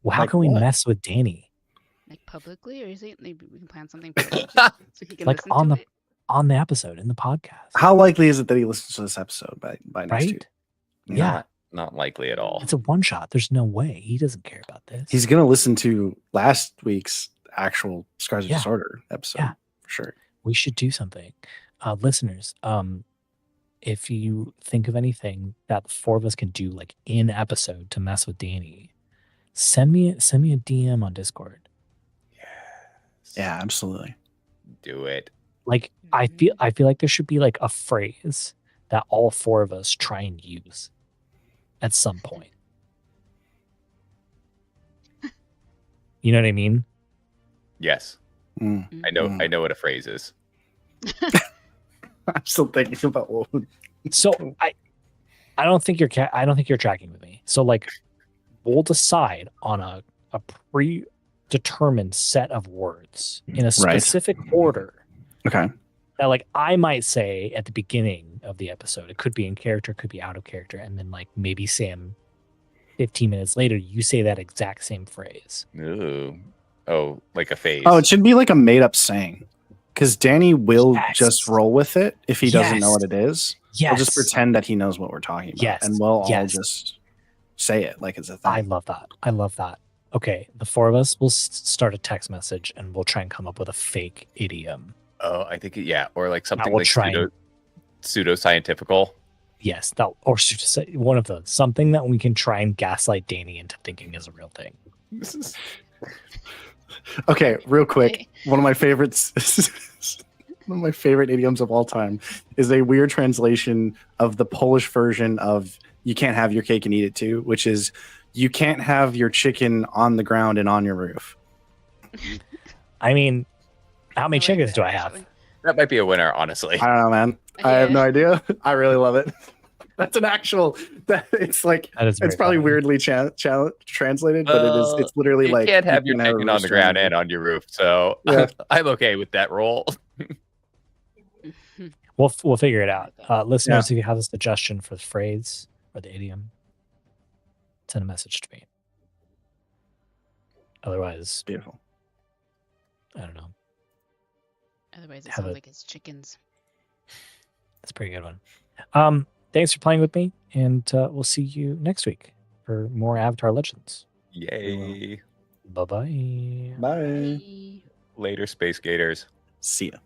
Well, how Like can we what? mess with Danny? Like publicly, or you think maybe we can plan something publicly so he can Like listen on to the it? on the episode in the podcast. How likely is it that he listens to this episode by next Right? week? Yeah. Not likely at all. It's a one shot. There's no way. He doesn't care about this. He's gonna listen to last week's actual Scars of Yeah. Disorder episode. Yeah. For sure. We should do something. Listeners, if you think of anything that the four of us can do like in episode to mess with Danny, send me a DM on Discord. Yeah, absolutely. Do it. Like I feel like there should be like a phrase that all four of us try and use at some point. You know what I mean? Yes, Mm. I know what a phrase is. I'm still thinking about what would So I don't think you're tracking with me. So like we'll decide on a predetermined set of words in a specific order. Okay. That like I might say at the beginning of the episode. It could be in character, could be out of character, and then like maybe Sam 15 minutes later you say that exact same phrase. Ooh. Oh, like a phase. Oh, it should be like a made up saying. Because Danny will Yes. just roll with it if he doesn't know Yes. what it is. Yes. We'll just pretend that he knows what we're talking about. Yes. And we'll all Yes. just say it like it's a thing. I love that. Okay, the four of us will start a text message and we'll try and come up with a fake idiom. Oh, I think or like something will like try and- pseudo-scientifical. Yes, or should just say one of those. Something that we can try and gaslight Danny into thinking is a real thing. Okay, real quick. One of my favorites, one of my favorite idioms of all time is a weird translation of the Polish version of "you can't have your cake and eat it too," which is "you can't have your chicken on the ground and on your roof." I mean, how many I like chickens that, do I have? actually. That might be a winner, honestly. I don't know, man. I have Yeah. no idea. I really love it. That's an actual. It's like That is very it's probably funny. weirdly translated, but it is. It's literally You like can't have your can have a chicken on the rooster ground your and on your roof, so Yeah. I'm okay with that role. We'll figure it out. Listeners, if you have a suggestion for the phrase or the idiom, send a message to me. Otherwise, Beautiful. I don't know. Otherwise, it Have sounds a- like it's chickens. That's a pretty good one. Thanks for playing with me, and we'll see you next week for more Avatar Legends. Yay. Bye-bye. Bye. Bye. Later, Space Gators. See ya.